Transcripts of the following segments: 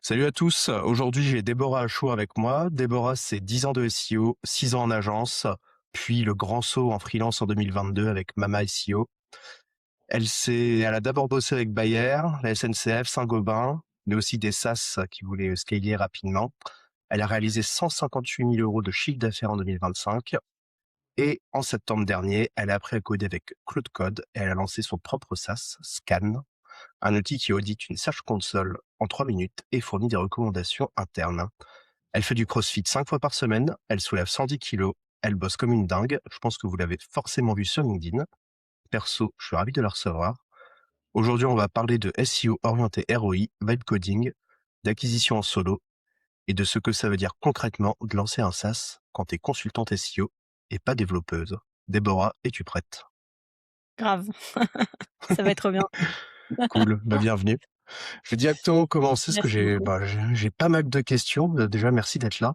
Salut à tous. Aujourd'hui, j'ai Déborah Achour avec moi. Déborah, c'est 10 ans de SEO, 6 ans en agence, puis le grand saut en freelance en 2022 avec Mama SEO. Elle a d'abord bossé avec Bayer, la SNCF, Saint-Gobain, mais aussi des SaaS qui voulaient scaler rapidement. Elle a réalisé 158 000 euros de chiffre d'affaires en 2025. Et en septembre dernier, elle a appris à coder avec Claude Code et elle a lancé son propre SaaS, Scan, un outil qui audite une Search Console en 3 minutes et fournit des recommandations internes. Elle fait du crossfit 5 fois par semaine, elle soulève 110 kilos, elle bosse comme une dingue. Je pense que vous l'avez forcément vu sur LinkedIn. Perso, je suis ravi de la recevoir. Aujourd'hui, on va parler de SEO orienté ROI, vibe coding, d'acquisition en solo et de ce que ça veut dire concrètement de lancer un SaaS quand t'es consultante SEO et pas développeuse. Déborah, es-tu prête? Grave, ça va être trop bien. Cool, bienvenue. Je vais directement commencer parce que Merci beaucoup. j'ai pas mal de questions. Déjà, merci d'être là.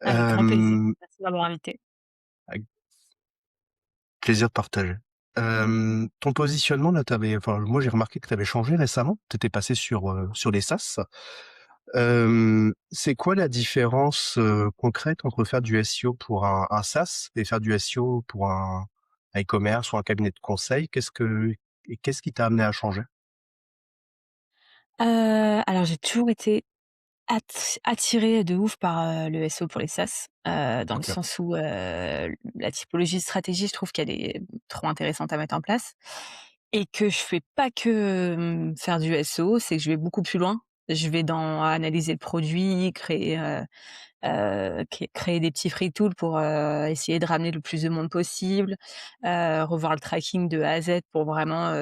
Avec grand plaisir. Euh, Merci de m'avoir invité. avec plaisir de partager. Ton positionnement, là, moi, j'ai remarqué que tu avais changé récemment. Tu étais passé sur les SaaS. C'est quoi la différence concrète entre faire du SEO pour un SaaS et faire du SEO pour un e-commerce ou un cabinet de conseil? Qu'est-ce qui t'a amené à changer? Alors j'ai toujours été attirée de ouf par, le SEO pour les SaaS, dans le Ok, sens où, la typologie de stratégie, je trouve qu'elle est trop intéressante à mettre en place et que je fais pas que, faire du SEO, c'est que je vais beaucoup plus loin. Je vais dans analyser le produit, créer des petits free tools pour, essayer de ramener le plus de monde possible, revoir le tracking de A à Z pour vraiment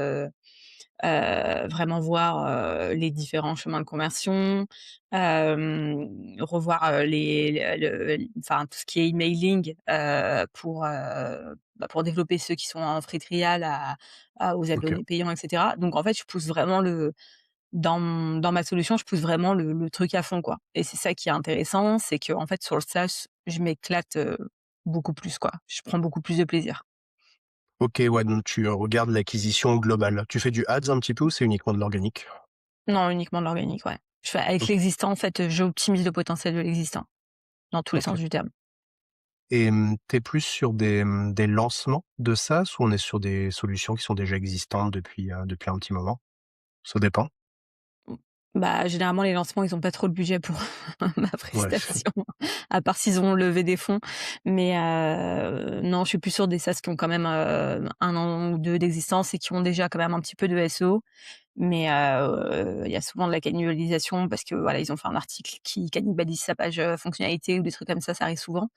voir, les différents chemins de conversion, revoir, enfin tout ce qui est emailing, pour développer ceux qui sont en free trial aux ok. abonnés payants et cetera. Donc en fait, je pousse vraiment le dans ma solution, je pousse vraiment le truc à fond, quoi, et c'est ça qui est intéressant, c'est qu'en fait sur le SaaS, je m'éclate, beaucoup plus, quoi. Je prends beaucoup plus de plaisir. Ok, ouais, donc tu regardes l'acquisition globale. Tu fais du ads un petit peu ou c'est uniquement de l'organique? Non, uniquement de l'organique, ouais. Je fais avec Ok, l'existant, en fait, j'optimise le potentiel de l'existant, dans tous les ok. sens du terme. Et tu plus sur des lancements de SaaS ou on est sur des solutions qui sont déjà existantes depuis un petit moment? Ça dépend. Mmh. Bah, généralement, les lancements, ils ont pas trop le budget pour ma Ouais. prestation, à part s'ils ont levé des fonds. Mais, non, je suis plus sur des SaaS qui ont quand même, 1 an ou 2 d'existence et qui ont déjà quand même un petit peu de SEO. Mais, il y a souvent de la cannibalisation parce que, voilà, ils ont fait un article qui cannibalise sa page, fonctionnalité ou des trucs comme ça arrive souvent.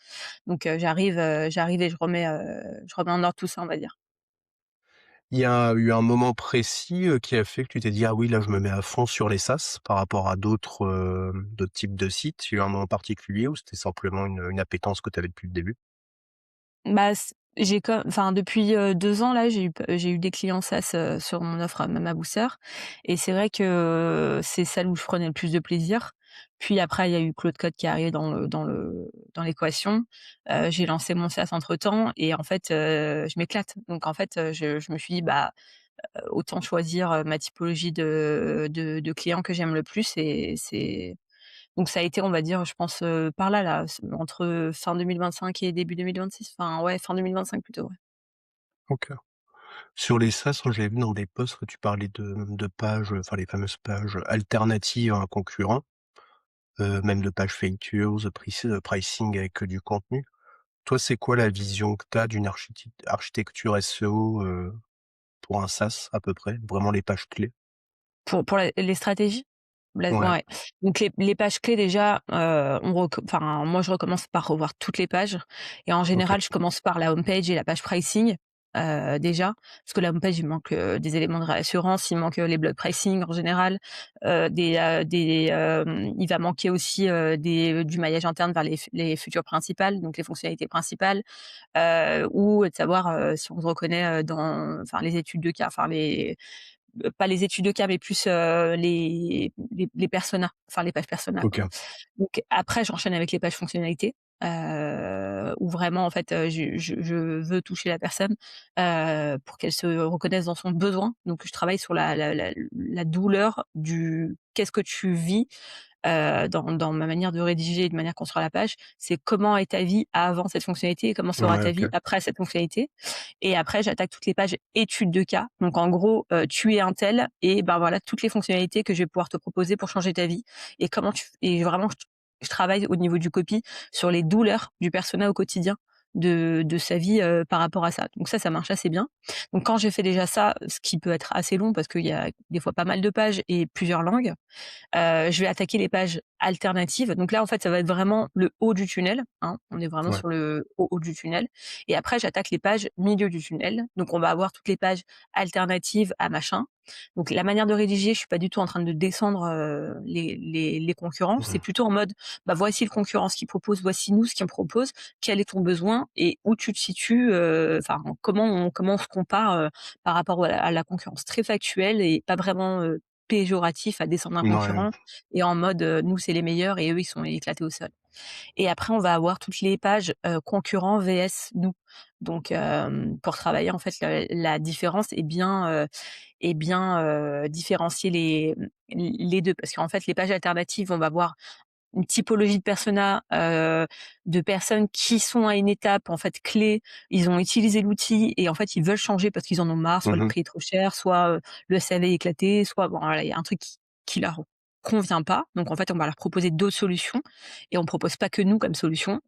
Donc, j'arrive et je remets en ordre tout ça, on va dire. Il y a eu un moment précis, qui a fait que tu t'es dit: «Ah oui, là, je me mets à fond sur les SaaS» par rapport à d'autres types de sites? Il y a eu un moment particulier ou c'était simplement une appétence que tu avais depuis le début? Bah, j'ai comme enfin depuis, 2 ans là, j'ai eu des clients SaaS, sur mon offre Mama Booster, et c'est vrai que c'est celle où je prenais le plus de plaisir. Puis après, il y a eu Claude Code qui est arrivé dans l'équation. J'ai lancé mon SaaS entre-temps et en fait, je m'éclate. Donc en fait, je me suis dit: «Bah, autant choisir, ma typologie de clients que j'aime le plus», et c'est donc ça a été, on va dire, je pense, par là, entre fin 2025 et début 2026. Enfin ouais, fin 2025 plutôt, ouais. OK. Sur les SaaS, moi, j'avais vu dans des posts que tu parlais de pages, enfin les fameuses pages alternatives à un concurrent, même de pages features, pricing avec, du contenu. Toi, c'est quoi la vision que tu as d'une architecture SEO, pour un SaaS à peu près? Vraiment les pages clés? Pour les stratégies? Ouais, Ouais. Donc les pages clés déjà, enfin moi je recommence par revoir toutes les pages, et en OK, général je commence par la home page et la page pricing, déjà. Parce que la home page il manque, des éléments de réassurance, il manque, les blogs pricing en général, il va manquer aussi, du maillage interne vers les features principales, donc les fonctionnalités principales, ou de savoir, si on se reconnaît, dans enfin les études de cas, enfin pas les études de cas, mais plus, les personas, enfin les pages personas, quoi. OK. Donc après, j'enchaîne avec les pages fonctionnalités, où vraiment en fait, je veux toucher la personne, pour qu'elle se reconnaisse dans son besoin. Donc je travaille sur la douleur du «qu'est-ce que tu vis?» dans ma manière de rédiger et de manière de construire la page, c'est comment est ta vie avant cette fonctionnalité et comment sera Ouais, ta OK. vie après cette fonctionnalité. Et après, j'attaque toutes les pages études de cas. Donc en gros, tu es un tel et ben voilà toutes les fonctionnalités que je vais pouvoir te proposer pour changer ta vie et comment tu et vraiment je travaille au niveau du copy sur les douleurs du persona au quotidien de sa vie, par rapport à ça. Donc ça marche assez bien. Donc quand j'ai fait déjà ça, ce qui peut être assez long parce qu'il y a des fois pas mal de pages et plusieurs langues, je vais attaquer les pages alternatives. Donc là, en fait, ça va être vraiment le haut du tunnel, hein. On est vraiment Ouais. sur le haut du tunnel et après j'attaque les pages milieu du tunnel. Donc on va avoir toutes les pages alternatives à machin. Donc la manière de rédiger, je suis pas du tout en train de descendre, les concurrents. C'est Mmh. plutôt en mode, bah, voici le concurrent ce qu'il propose, voici nous ce qu'on propose, quel est ton besoin et où tu te situes, enfin comment on se compare, par rapport à la concurrence. Très factuel et pas vraiment, péjoratif à descendre un Ouais. concurrent et en mode, nous c'est les meilleurs et eux ils sont éclatés au sol. Et après on va avoir toutes les pages, concurrents vs nous. Donc pour travailler en fait la différence et bien, différencier les 2 parce qu'en fait les pages alternatives, on va voir une typologie de persona, de personnes qui sont à une étape en fait clé. Ils ont utilisé l'outil et en fait ils veulent changer parce qu'ils en ont marre, soit le Mmh. prix est trop cher, soit, le SAV est éclaté, soit bon voilà, il y a un truc qui leur convient pas. Donc en fait, on va leur proposer d'autres solutions et on propose pas que nous comme solution.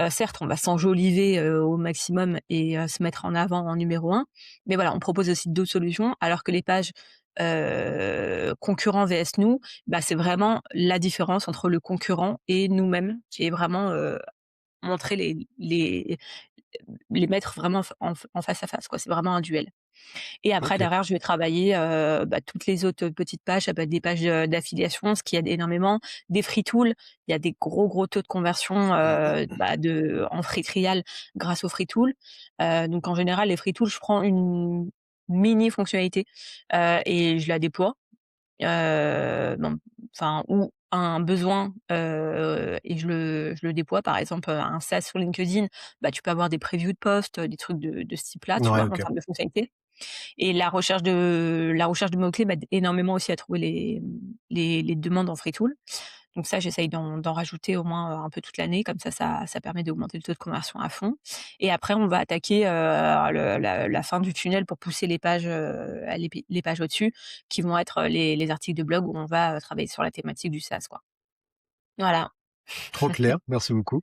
Certes, on va s'enjoliver, au maximum et se mettre en avant en numéro un, mais voilà, on propose aussi d'autres solutions alors que les pages, concurrents vs nous, bah, c'est vraiment la différence entre le concurrent et nous-mêmes qui est vraiment, montrer les mettre vraiment en face à face, quoi. C'est vraiment un duel. Et après OK. derrière, je vais travailler, bah, toutes les autres petites pages, ça peut être des pages, d'affiliation, ce qu'il y a énormément, des free tools. Il y a des gros taux de conversion, bah, en free trial grâce aux free tools. Donc en général, les free tools, je prends une mini fonctionnalité, et je la déploie. Non, enfin ou un besoin, et je le déploie. Par exemple, un SaaS sur LinkedIn, bah, tu peux avoir des previews de posts, des trucs de ce type-là, tu Ouais, vois? En OK. termes de fonctionnalités. Et la recherche de mots-clés m'aide énormément aussi à trouver les demandes en free tool. Donc ça, j'essaye d'en rajouter au moins, un peu toute l'année, comme ça permet d'augmenter le taux de conversion à fond. Et après on va attaquer, la fin du tunnel pour pousser les pages, les pages au-dessus, qui vont être, les articles de blog où on va, travailler sur la thématique du SaaS, quoi. Voilà, Trop clair, merci beaucoup.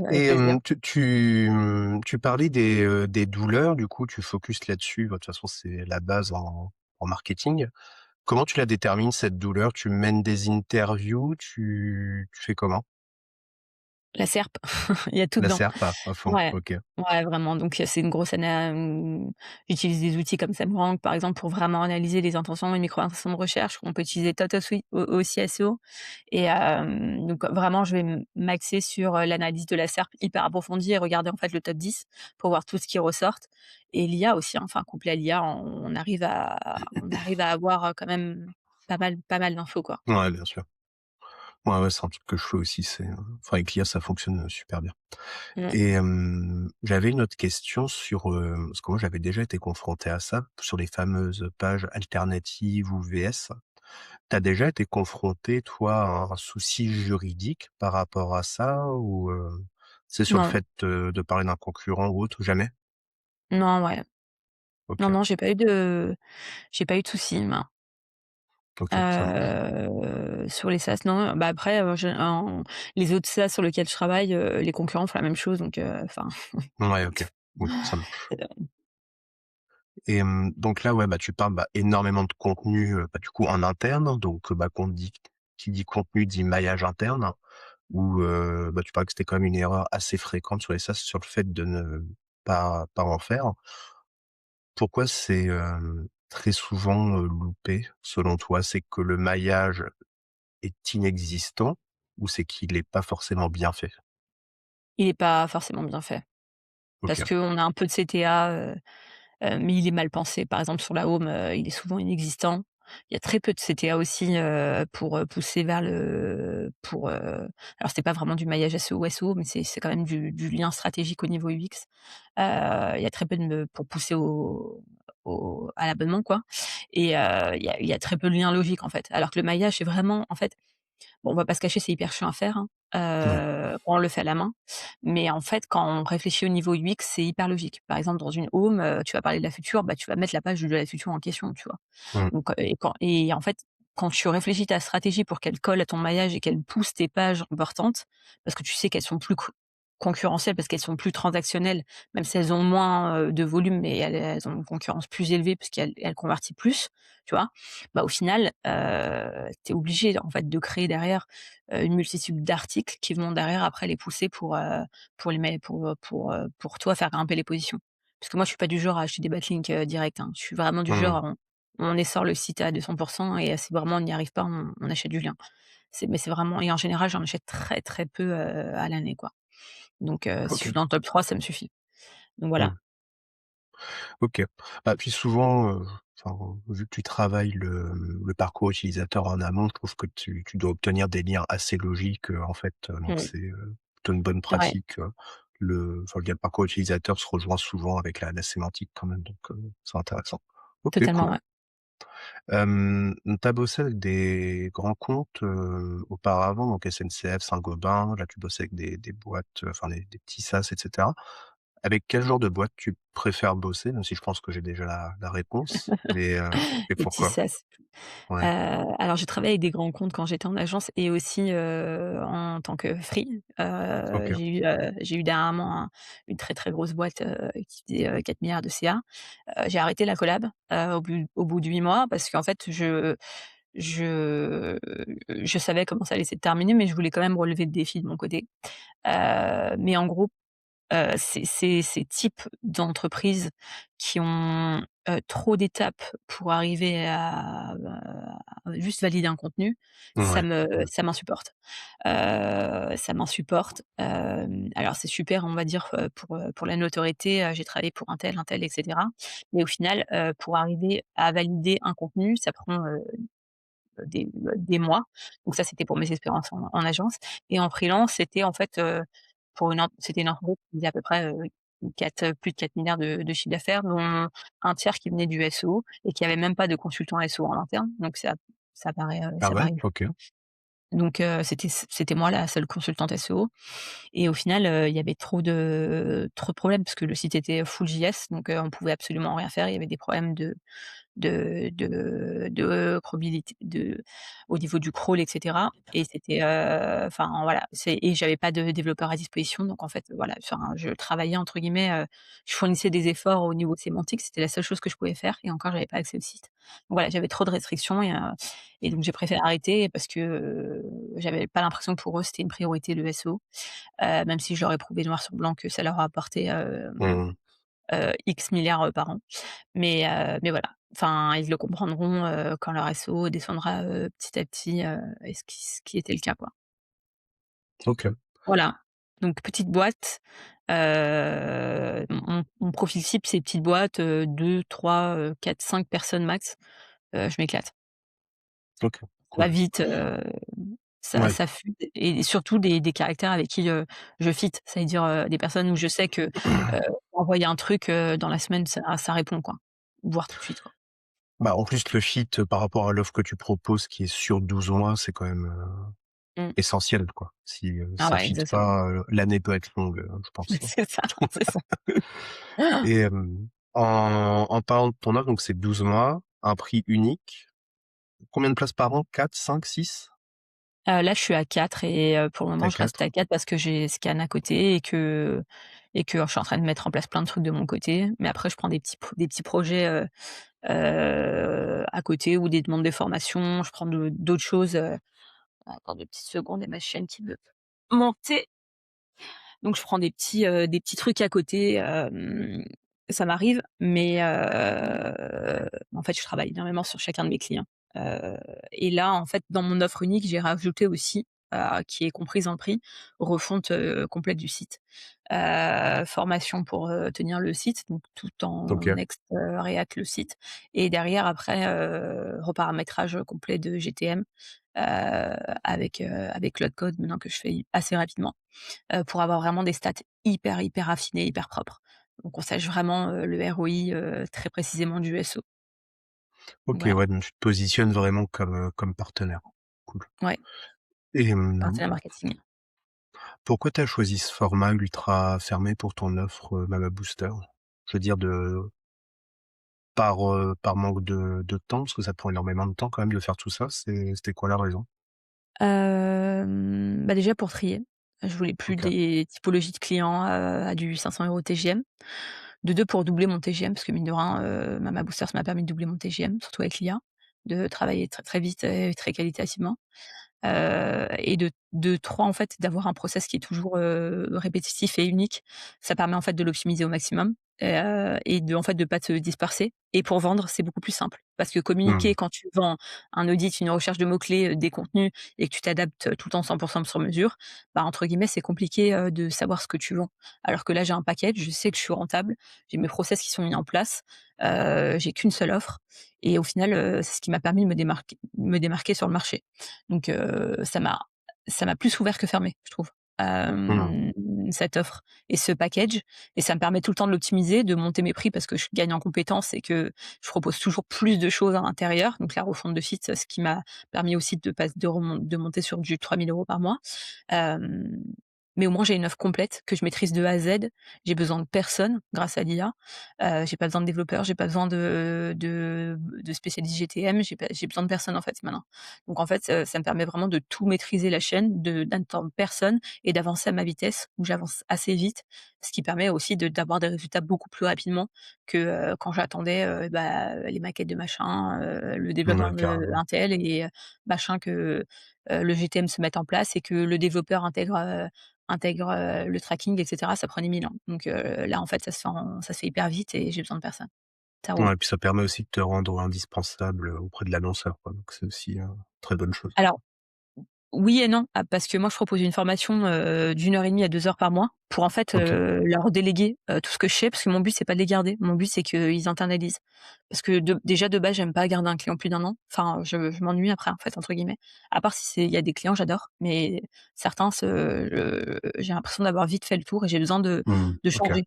avec Et plaisir. tu parlais des douleurs, du coup, tu focuses là-dessus. Bah, de toute façon, c'est la base en marketing. Comment tu la détermines, cette douleur? Tu mènes des interviews? Tu fais comment? La SERP, il y a tout La dedans. SERP à fond? Ouais, OK. ouais, vraiment. Donc, c'est une grosse j'utilise des outils comme SEMrush, par exemple, pour vraiment analyser les intentions et micro-intentions de recherche. On peut utiliser Totosui aussi SEO et donc vraiment, je vais m'axer sur, l'analyse de la SERP hyper approfondie et regarder, en fait, le top 10 pour voir tout ce qui ressorte et l'IA aussi, hein, enfin, couplé à l'IA, on arrive à avoir, quand même pas mal d'infos, quoi. Ouais, bien sûr. Ouais, ouais, c'est un truc que je fais aussi, enfin, avec l'IA, ça fonctionne, super bien. Mmh. Et j'avais une autre question sur, parce que moi, j'avais déjà été confronté à ça, sur les fameuses pages alternatives ou VS. Tu as déjà été confronté, toi, à un souci juridique par rapport à ça ou, c'est sur le Non, fait, de parler d'un concurrent ou autre? Jamais? non, ouais. Non, OK, non, j'ai pas eu de soucis, non. OK, ça marche. Sur les SaaS, non. Bah, après, les autres SaaS sur lesquels je travaille, les concurrents font la même chose donc enfin, Ouais, OK. Oui, ça marche. heu, Et donc là, ouais, bah, tu parles, bah, énormément de contenu, bah, du coup en interne, donc bah, qu'on dit qui dit contenu dit maillage interne, où, bah, tu parlais que c'était quand même une erreur assez fréquente sur les SaaS, sur le fait de ne pas en faire. Pourquoi c'est, très souvent, loupé selon toi? C'est que le maillage est inexistant ou c'est qu'il est pas forcément bien fait? il est pas forcément bien fait. Parce OK. qu'on a un peu de CTA, mais il est mal pensé. Par exemple, sur la home, il est souvent inexistant. Il y a très peu de CTA aussi, pour, pousser vers alors c'est pas vraiment du maillage SEO, mais c'est quand même du lien stratégique au niveau UX. Il y a très peu pour pousser à l'abonnement, quoi et il y a très peu de liens logiques, en fait. Alors que le maillage, c'est vraiment en fait Bon, on va pas se cacher, c'est hyper chiant à faire, hein. Ouais. On le fait à la main, mais en fait, quand on réfléchit au niveau UX, c'est hyper logique. Par exemple, dans une home, tu vas parler de la future, bah, tu vas mettre la page de la future en question, tu vois? Mmh. Donc, et en fait, quand tu réfléchis ta stratégie pour qu'elle colle à ton maillage et qu'elle pousse tes pages importantes, parce que tu sais qu'elles sont plus concurrentielles, parce qu'elles sont plus transactionnelles, même si elles ont moins, de volume, mais elles ont une concurrence plus élevée puisqu'elles convertit plus, tu vois? Bah, au final, tu es obligé en fait de créer derrière, une multitude d'articles qui vont derrière après les pousser pour les mé pour toi faire grimper les positions. Parce que moi je suis pas du genre à acheter des backlinks, direct, hein. Je suis vraiment du Mmh. genre, on essore le site à 200 et si vraiment on n'y arrive pas, on achète du lien. C'est vraiment et en général, j'en achète très, très peu, à l'année, quoi. Donc si je OK. suis dans le top 3, ça me suffit. Donc voilà. Mmh. OK. Bah, puis souvent, enfin, vu que tu travailles le parcours utilisateur en amont, je trouve que tu dois obtenir des liens assez logiques, en fait, donc Mmh. c'est, plutôt une bonne Ouais, pratique, le parcours utilisateur se rejoint souvent avec la sémantique quand même, donc c'est intéressant. OK, totalement, cool. ouais. Tu as bossé avec des grands comptes, auparavant, donc SNCF, Saint-Gobain, là tu bosses avec des boîtes, enfin des petits SaaS et cetera. Avec quel genre de boîte tu préfères bosser? Même si je pense que j'ai déjà la réponse, mais et Les petits pourquoi? sas. Ouais, Alors j'ai travaillé avec des grands comptes quand j'étais en agence et aussi, en tant que free. OK. J'ai eu dernièrement une très, très grosse boîte, qui faisait, 4 000 de CA. J'ai arrêté la collab, au bout de 8 mois parce qu'en fait je je savais comment ça allait se terminer, mais je voulais quand même relever le défi de mon côté. Mais en gros, c'est ces types d'entreprises qui ont, trop d'étapes pour arriver à juste valider un contenu, Ouais. Mmh. ça m'insupporte. Ça m'insupporte. Alors c'est super, on va dire, pour la notoriété, j'ai travaillé pour un tel et cetera. Mais au final, pour arriver à valider un contenu, ça prend, des mois. Donc ça, c'était pour mes expériences en agence et en freelance, c'était en fait, c'était une entreprise qui faisait à peu près, 4 plus de 4 000 de chiffre d'affaires, dont un tiers qui venait du SEO et qui avait même pas de consultant SEO en interne. Donc Ah ça ouais? paraît OK. donc c'était moi la seule consultante SEO et au final, il y avait trop de problèmes parce que le site était full JS, donc on pouvait absolument rien faire. Il y avait des problèmes de crawlability au niveau du crawl et cetera et c'était, enfin voilà, et j'avais pas de développeur à disposition donc en fait, voilà, enfin, je travaillais entre guillemets, je fournissais des efforts au niveau sémantique, c'était la seule chose que je pouvais faire et encore j'avais pas accès au site. Donc voilà, j'avais trop de restrictions et donc j'ai préféré arrêter parce que, j'avais pas l'impression que pour eux c'était une priorité le SEO, même si je leur ai prouvé noir sur blanc que ça leur apportait, Mmh. X milliards, par an. Mais voilà, enfin, ils le comprendront, quand leur SEO descendra, petit à petit, et ce qui était le cas, quoi. OK. Voilà, donc petite boîte, mon profil cible, c'est petites boîtes, 2-3, 4-5 personnes max, je m'éclate. OK. Ça va Cool. vite, Ouais. ça fuse et surtout des caractères avec qui, je fit. Ça veut dire, des personnes où je sais que, envoyer un truc, dans la semaine, ça répond, quoi, voire tout de suite, quoi. Bah, en plus, le fit, par rapport à l'offre que tu proposes qui est sur 12 mois, c'est quand même, Mmh. essentiel, quoi. Si, Ah ça ouais, fit exactement. pas, l'année peut être longue, je pense. C'est ça, c'est ça. Et en parlant de ton offre, donc c'est 12 mois, un prix unique. Combien de places par an? 4, 5, 6? Là, je suis à 4 et pour le Tu moment, as je reste 4? à 4 parce que j'ai Scan à côté et que je suis en train de mettre en place plein de trucs de mon côté. Mais après, je prends des petits projets, à côté ou des demandes de formation. Je prends d'autres choses, attends 2 petites secondes, il y a ma chienne qui veut monter. Donc je prends des petits trucs à côté, ça m'arrive, mais en fait, je travaille énormément sur chacun de mes clients. Heu et là, en fait, dans mon offre unique, j'ai rajouté aussi, qui est comprise dans le prix, refonte, complète du site. Formation pour, tenir le site, donc tout en OK. React le site et derrière après, reparamétrage complet de GTM, avec Cloud Code maintenant que je fais assez rapidement. Pour avoir vraiment des stats hyper, hyper affinées, hyper propres. Donc qu'on sache vraiment, le ROI, très précisément du SEO. Donc OK, voilà. ouais, donc tu te positionnes vraiment comme, comme partenaire. Cool. Ouais. Et partenariat marketing. pourquoi tu as choisi ce format ultra fermé pour ton offre, Mama Booster? Je veux dire par manque de temps, parce que ça prend énormément de temps quand même de faire tout ça, c'était quoi la raison? Bah, déjà pour trier, je voulais plus OK. des typologies de clients, à du 500 € TGM. De 2 pour doubler mon TGM parce que mine de rien, Mama Booster, ça m'a permis de doubler mon TGM, surtout avec l'IA, de travailler très, très vite et très qualitativement. Et de 3 en fait, d'avoir un process qui est toujours, répétitif et unique. Ça permet en fait de l'optimiser au maximum et de en fait, de pas te disperser et pour vendre, c'est beaucoup plus simple. Parce que communiquer Mmh. quand tu vends un audit, une recherche de mots-clés, des contenus et que tu t'adaptes tout le temps 100 sur mesure, bah, entre guillemets, c'est compliqué, de savoir ce que tu vends. Alors que là, j'ai un package, je sais que je suis rentable, j'ai mes process qui sont mis en place, j'ai qu'une seule offre et au final, c'est ce qui m'a permis de me démarquer sur le marché. Donc ça m'a plus ouvert que fermé, je trouve, Mmh. cette offre et ce package et ça me permet tout le temps de l'optimiser, de monter mes prix parce que je gagne en compétences et que je propose toujours plus de choses à l'intérieur. Donc la refonte de site, ce qui m'a permis aussi de monter sur du 3 000 € par mois. Hem, mais au moins j'ai une offre complète que je maîtrise de A à Z. J'ai besoin de personne grâce à l'IA. J'ai pas besoin de développeurs, j'ai pas besoin de spécialistes GTM, j'ai besoin de personne en fait maintenant. Donc en fait, ça me permet vraiment de tout maîtriser la chaîne, d'attendre personne et d'avancer à ma vitesse, où j'avance assez vite. Ce qui permet aussi d'avoir des résultats beaucoup plus rapidement que, quand j'attendais, les maquettes de machin, le développement Ouais, de carrément. untel et machin que, le GTM se mette en place et que le développeur intègre le tracking et cetera. Ça prenait 1000 ans. Donc là, en fait, ça se fait hyper vite et j'ai besoin de personne. Ça roule. Ouais, et puis ça permet aussi de te rendre indispensable, auprès de l'annonceur, quoi, donc c'est aussi, très bonne chose. Alors oui et non, parce que moi je propose une formation, d'1 heure et demie à 2 heures par mois pour en fait, OK. leur déléguer, tout ce que je sais parce que mon but c'est pas de les garder. Mon but c'est qu'ils internalisent. Parce que déjà de base j'aime pas garder un client plus d'un an. Enfin je m'ennuie après en fait entre guillemets. À part si il y a des clients j'adore, mais certains j'ai l'impression d'avoir vite fait le tour et j'ai besoin de Mmh. de OK. changer.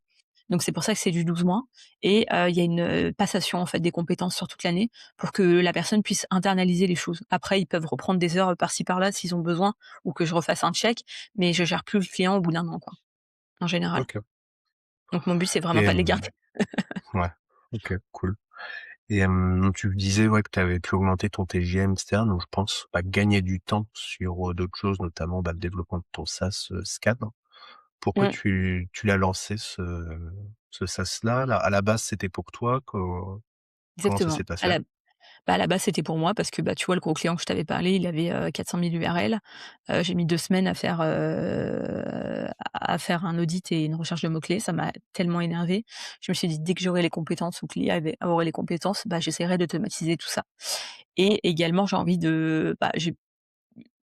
Donc c'est pour ça que c'est du 12 mois et il y a une, passation en fait des compétences sur toute l'année pour que la personne puisse internaliser les choses. Après, ils peuvent reprendre des heures par-ci par-là s'ils ont besoin ou que je refasse un check, mais je gère plus le client au bout d'un an, quoi, en général. OK. Donc mon but, c'est vraiment Et pas de les garder. ouais, OK, cool. Et tu disais, ouais, que tu avais pu augmenter ton TGM et cetera, donc je pense, bah, gagner du temps sur, d'autres choses, notamment, bah, le développement de ton SaaS, SCAN. Pourquoi Mmh, tu l'as lancé ce SaaS-là? À la base, c'était pour toi? Comment ça exactement. s'est passé? À la base, c'était pour moi parce que, bah, tu vois, le gros client que je t'avais parlé, il avait, 400 000 URL. J'ai mis 2 semaines à faire un audit et une recherche de mots-clés. Ça m'a tellement énervée. Je me suis dit: «Dès que j'aurai les compétences ou que l'IA aurait les compétences, bah, j'essaierai d'automatiser tout ça» et également, j'ai envie de bah, j'ai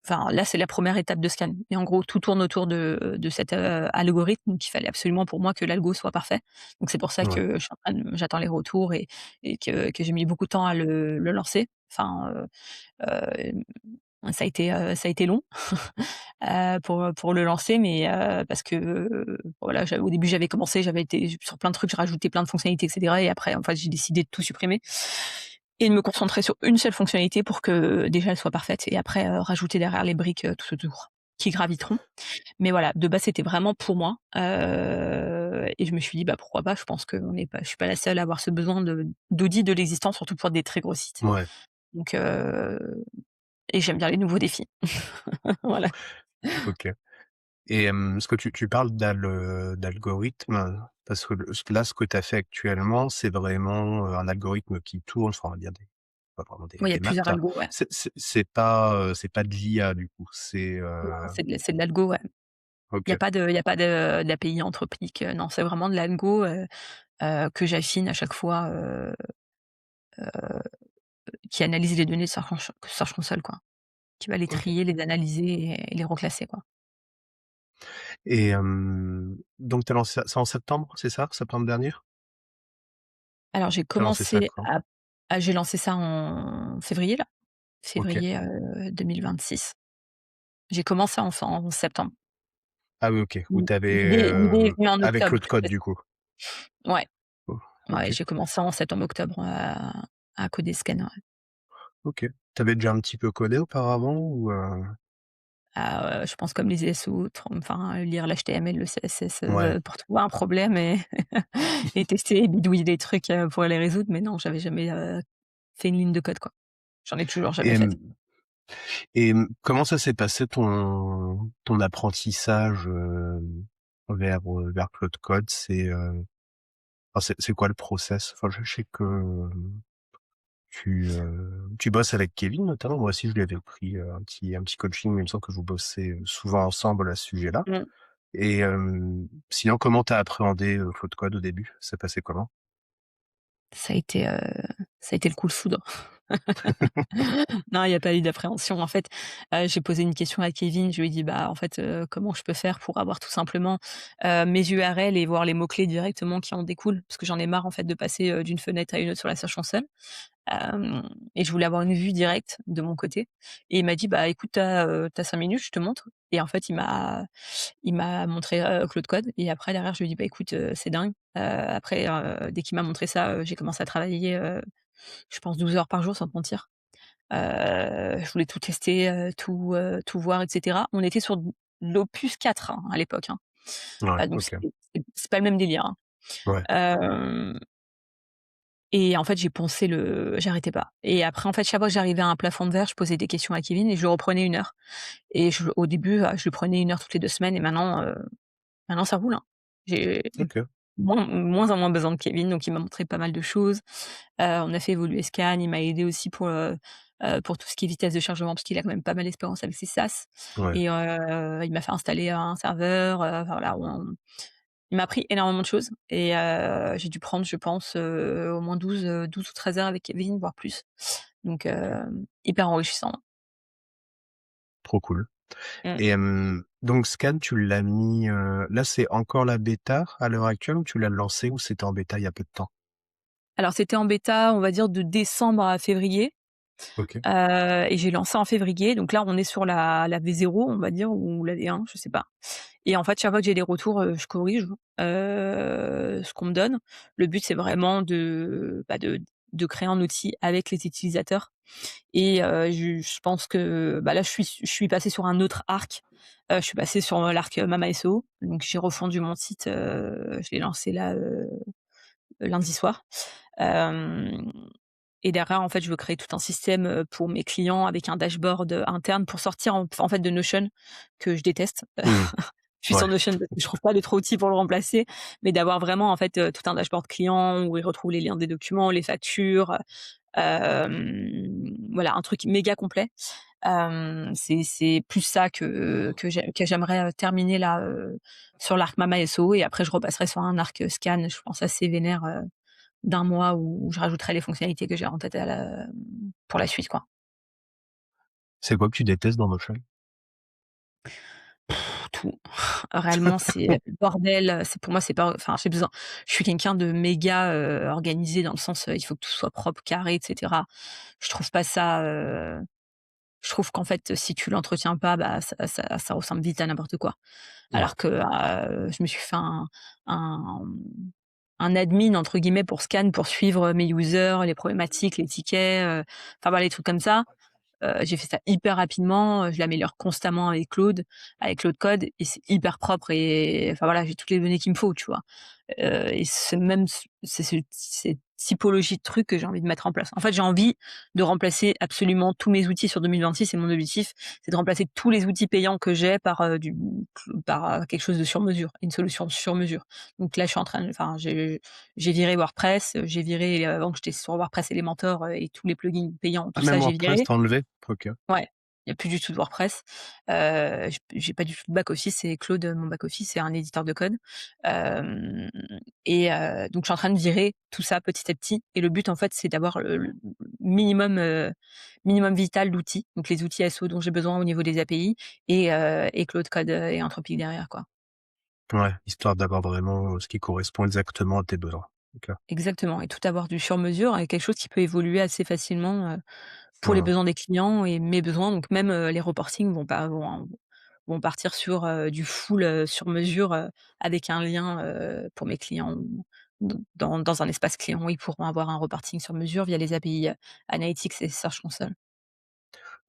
enfin, là, c'est la première étape de scan et en gros, tout tourne autour de cet, algorithme, donc il fallait absolument pour moi que l'algo soit parfait. Donc c'est pour ça Ouais. que j'attends les retours et que j'ai mis beaucoup de temps à le lancer. Enfin, ça a été long, pour le lancer, mais parce que, voilà, au début, j'avais commencé, j'avais été sur plein de trucs, j'ai rajouté plein de fonctionnalités et cetera et après, en fait, j'ai décidé de tout supprimer et de me concentrer sur une seule fonctionnalité pour que, déjà, elle soit parfaite et après, rajouter derrière les briques, tout autour, qui graviteront. Mais voilà, de base, c'était vraiment pour moi, et je me suis dit: «Bah, pourquoi pas?» Je pense qu'on est pas je suis pas la seule à avoir ce besoin d'audit de l'existant, surtout pour des très gros sites. Ouais, Donc et j'aime bien les nouveaux défis. Voilà. OK. Et ce que tu parles d'algorithme, parce que là, ce que tu as fait actuellement, c'est vraiment, un algorithme qui tourne, enfin, on va dire pas vraiment Ouais, il y a des plusieurs maths. algos, ouais. C'est pas de l'IA du coup, c'est, Non, c'est de l'algo, ouais. OK, Il y a pas de d'API anthropique, non, c'est vraiment de l'algo, que j'affine à chaque fois, qui analyse les données de Search Console, quoi. Qui va les OK. trier, les analyser et les reclasser, quoi. Et donc tu as lancé ça en septembre, c'est ça? Septembre dernier? Alors Tu as lancé ça quand? j'ai lancé ça en février, là, OK. février, 2026. J'ai commencé en septembre. Ah oui, OK, où tu avais, L'idée est venue en avec octobre, l'autre code du coup? ouais, Oh, ouais, OK, j'ai commencé en septembre-octobre à coder Scanner. OK. Tu avais déjà un petit peu codé auparavant ou Je pense comme les SEO, enfin lire l'HTML, le CSS, Ouais. pour trouver un problème et et tester et bidouiller des trucs, pour les résoudre, mais non, j'avais jamais, fait une ligne de code, quoi. J'en ai toujours jamais Et faite. comment ça s'est passé ton apprentissage, vers Claude Code? Enfin, c'est quoi le process? Enfin, je sais que, tu bosses avec Kevin notamment. Moi aussi, je lui avais pris, un petit coaching, mais il me semble que vous bossez, souvent ensemble à ce sujet-là. Mmh. Et sinon, comment tu as appréhendé, Claude Code au début? Ça passait comment? Ça a été, heu, ça a été le coup de foudre. Non, il y a pas eu d'appréhension. En fait, j'ai posé une question à Kevin. Je lui ai dit: «Bah, en fait, comment je peux faire pour avoir tout simplement, mes URL et voir les mots-clés directement qui en découlent?» parce que j'en ai marre, en fait, de passer, d'une fenêtre à une autre sur la Search Console. Et je voulais avoir une vue directe de mon côté et il m'a dit: «Bah, écoute, tu as 5 minutes, je te montre» et en fait, il m'a montré, Claude Code et après derrière, je lui ai dit: «Bah, écoute, c'est dingue». Après, dès qu'il m'a montré ça, j'ai commencé à travailler, je pense 12 heures par jour sans te mentir. Je voulais tout tester, tout voir et cetera. On était sur l'opus 4, hein, à l'époque, hein. Ouais, Donc OK. c'est pas le même délire, hein. Ouais, Hem Et en fait, j'arrêtais pas et après, en fait, chaque fois que j'arrivais à un plafond de verre, je posais des questions à Kevin et je lui reprenais 1 heure et au début, je lui prenais 1 heure toutes les 2 semaines et maintenant ça roule, hein. J'ai OK. moins en moins besoin de Kevin, donc il m'a montré pas mal de choses. On a fait évoluer Scan, il m'a aidé aussi pour tout ce qui est vitesse de chargement, parce qu'il a quand même pas mal d'expérience avec ses SaaS Ouais, et il m'a fait installer un serveur, enfin voilà, il m'a appris énormément de choses et j'ai dû prendre, je pense, au moins 12 ou 13 heures avec Kevin, voire plus. Donc hyper enrichissant. trop cool. Mmh. Et donc Scan, tu l'as mis, là, c'est encore la bêta à l'heure actuelle ou tu l'as lancé ou c'était en bêta il y a peu de temps? Alors c'était en bêta, on va dire de décembre à février, OK. et j'ai lancé en février. Donc là, on est sur la V0, on va dire, ou la V1, je sais pas. Et en fait, chaque fois que j'ai des retours, je corrige, ce qu'on me donne. Le but, c'est vraiment de créer un outil avec les utilisateurs et je pense que, bah, là, je suis passée sur un autre arc. Je suis passée sur, l'arc, Mama SEO. Donc j'ai refondu mon site, je l'ai lancé là, lundi soir. Hem Et derrière, en fait, je veux créer tout un système, pour mes clients avec un dashboard, interne pour sortir en fait de Notion que je déteste. Mmh. Je suis sur Ouais, Notion parce que je trouve pas d'autres outils pour le remplacer, mais d'avoir vraiment en fait, tout un dashboard client où ils retrouvent les liens des documents, les factures, voilà, un truc méga complet. C'est plus ça que j'aimerais, terminer là, sur l'arc Mama SEO et après je repasserai sur un arc, Scan, je pense assez vénère, d'1 mois où je rajouterai les fonctionnalités que j'ai en tête pour la suite, quoi. c'est quoi que tu détestes dans Notion? Tout. Réellement, c'est le bordel, c'est pour moi, c'est pas enfin, j'ai besoin je suis quelqu'un de méga, organisé dans le sens, il faut que tout soit propre, carré et cetera. Je trouve pas ça, je trouve qu'en fait, si tu l'entretiens pas, bah, ça ressemble vite à n'importe quoi. Ouais. Alors que, je me suis fait un, mmh, un «admin» entre guillemets pour Scan, pour suivre mes users, les problématiques, les tickets, enfin voilà, les trucs comme ça. J'ai fait ça hyper rapidement, je l'améliore constamment avec Claude Code et c'est hyper propre et enfin voilà, j'ai toutes les données qu'il me faut, tu vois? Et c'est même cette typologie de trucs que j'ai envie de mettre en place. En fait, j'ai envie de remplacer absolument tous mes outils sur 2026, c'est mon objectif, c'est de remplacer tous les outils payants que j'ai par quelque chose de sur mesure, une solution sur mesure. Donc là, je suis en train de enfin, j'ai viré WordPress, j'ai viré, avant que j'étais sur WordPress Elementor, et tous les plugins payants, Ah, tout ça, même j'ai WordPress, viré. tu as enlevé? OK. Ouais, il y a plus du tout de WordPress. J'ai pas du tout de back office, c'est Claude, mon back office, c'est un éditeur de code. Hem et donc je suis en train de virer tout ça petit à petit et le but en fait, c'est d'avoir le minimum, minimum vital d'outils, donc les outils SEO dont j'ai besoin au niveau des API et Claude Code, et Anthropic derrière, quoi. Ouais, histoire d'avoir vraiment, ce qui correspond exactement à tes besoins. OK. Exactement et tout avoir du sur mesure et quelque chose qui peut évoluer assez facilement, pour les Mmh. besoins des clients et mes besoins, donc même, les reportings vont partir sur, du full, sur mesure, avec un lien, pour mes clients. Dans un espace client où ils pourront avoir un reporting sur mesure via les API, Analytics et Search Console.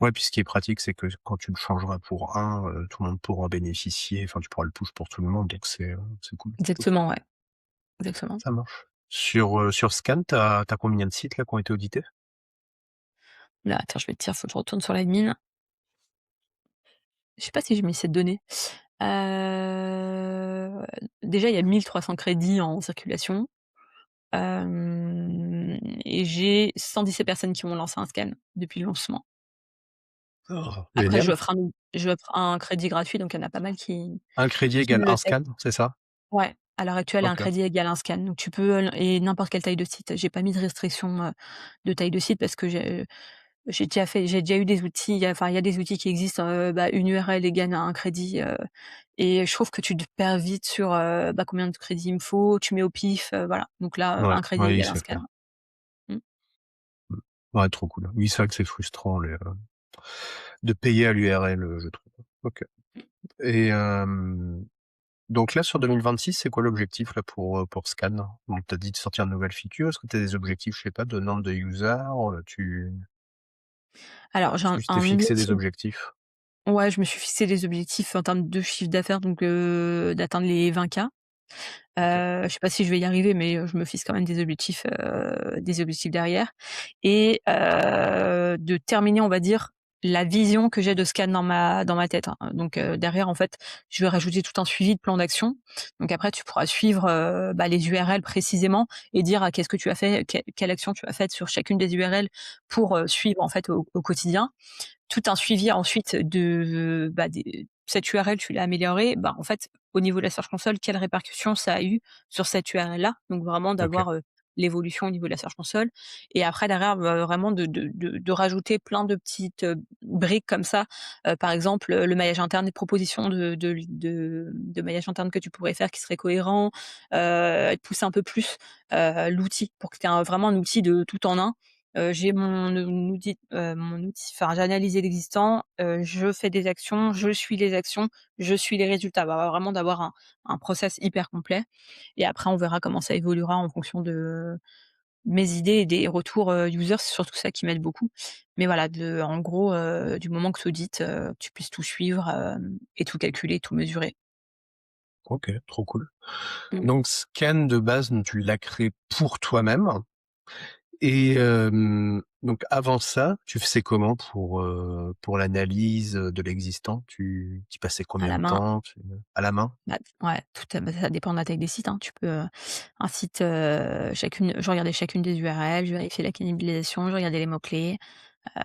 Ouais, puis ce qui est pratique, c'est que quand tu le changeras pour un, tout le monde pourra en bénéficier, enfin, tu pourras le push pour tout le monde, donc c'est cool. OK, Exactement, ouais, exactement. ça marche. Sur Scan, tu as combien de sites là qui ont été audités? Là, attends, je vais te dire, faut que je retourne sur l'admin. Je sais pas si j'ai mis cette donnée. Heu, Déjà, il y a 1 300 crédits en circulation, et j'ai 117 personnes qui ont lancé un scan depuis le lancement. Oh, Après, génial. je offre un crédit gratuit, donc il y en a pas mal Un crédit qui égale le un testent. scan, c'est ça? Ouais, à l'heure actuelle, un OK. crédit égale un scan, donc tu peux, et n'importe quelle taille de site. J'ai pas mis de restriction, de taille de site parce que j'ai déjà eu des outils, il y a des outils qui existent, une URL égale un crédit, et je trouve que tu te perds vite sur, combien de crédits il me faut, tu mets au pif, voilà. Donc là, Ouais, un crédit oui, égale un c'est scan. clair. Mmh. Mmh. Ouais, trop cool. Oui, c'est vrai que c'est frustrant de payer à l'URL, je trouve. OK et donc là, sur 2026, c'est quoi l'objectif là pour Scan? On t'a dit de sortir de nouvelles features. Est-ce que tu as des objectifs, je sais pas, de nombre de users, Alors j'ai est-ce que tu t'es un fixé des objectif. objectifs? Ouais, je me suis fixé des objectifs en termes de chiffre d'affaires, donc d'atteindre les 20K. OK. Je sais pas si je vais y arriver, mais je me fixe quand même des objectifs derrière, et de terminer, on va dire, la vision que j'ai de Scan dans ma tête, hein. Donc derrière, en fait, je vais rajouter tout un suivi de plan d'action. Donc après, tu pourras suivre, les URL précisément et dire, qu'est-ce que tu as fait, quelle action tu as faite sur chacune des URL pour, suivre, en fait, au quotidien. Tout un suivi ensuite des cette URL, tu l'as améliorée, en fait, au niveau de la Search Console, quelle répercussion ça a eu sur cette URL-là? Donc vraiment OK. d'avoir, l'évolution au niveau de la Search Console, et après derrière, vraiment de rajouter plein de petites, briques comme ça. Par exemple, le maillage interne, des propositions de maillage interne que tu pourrais faire qui seraient cohérents, pousser un peu plus, l'outil pour que tu aies vraiment un outil de tout en un. J'ai mon outil, enfin, j'ai analysé l'existant, je fais des actions, je suis les actions, je suis les résultats. Vraiment d'avoir un process hyper complet, et après on verra comment ça évoluera en fonction de mes idées et des retours, users. C'est surtout ça qui m'aide beaucoup. Mais voilà, en gros, du moment que tu audites, tu puisses tout suivre, et tout calculer, tout mesurer. OK, trop cool. Mmh. Donc Scan de base, tu l'as créé pour toi-même et donc avant ça, tu faisais comment pour l'analyse, de l'existant? Tu passais À combien la de main. temps? À la main? Ouais, ça dépend de la taille des sites, hein. Tu peux, un site, je regardais chacune des URL, je vérifiais la cannibalisation, je regardais les mots-clés, heu,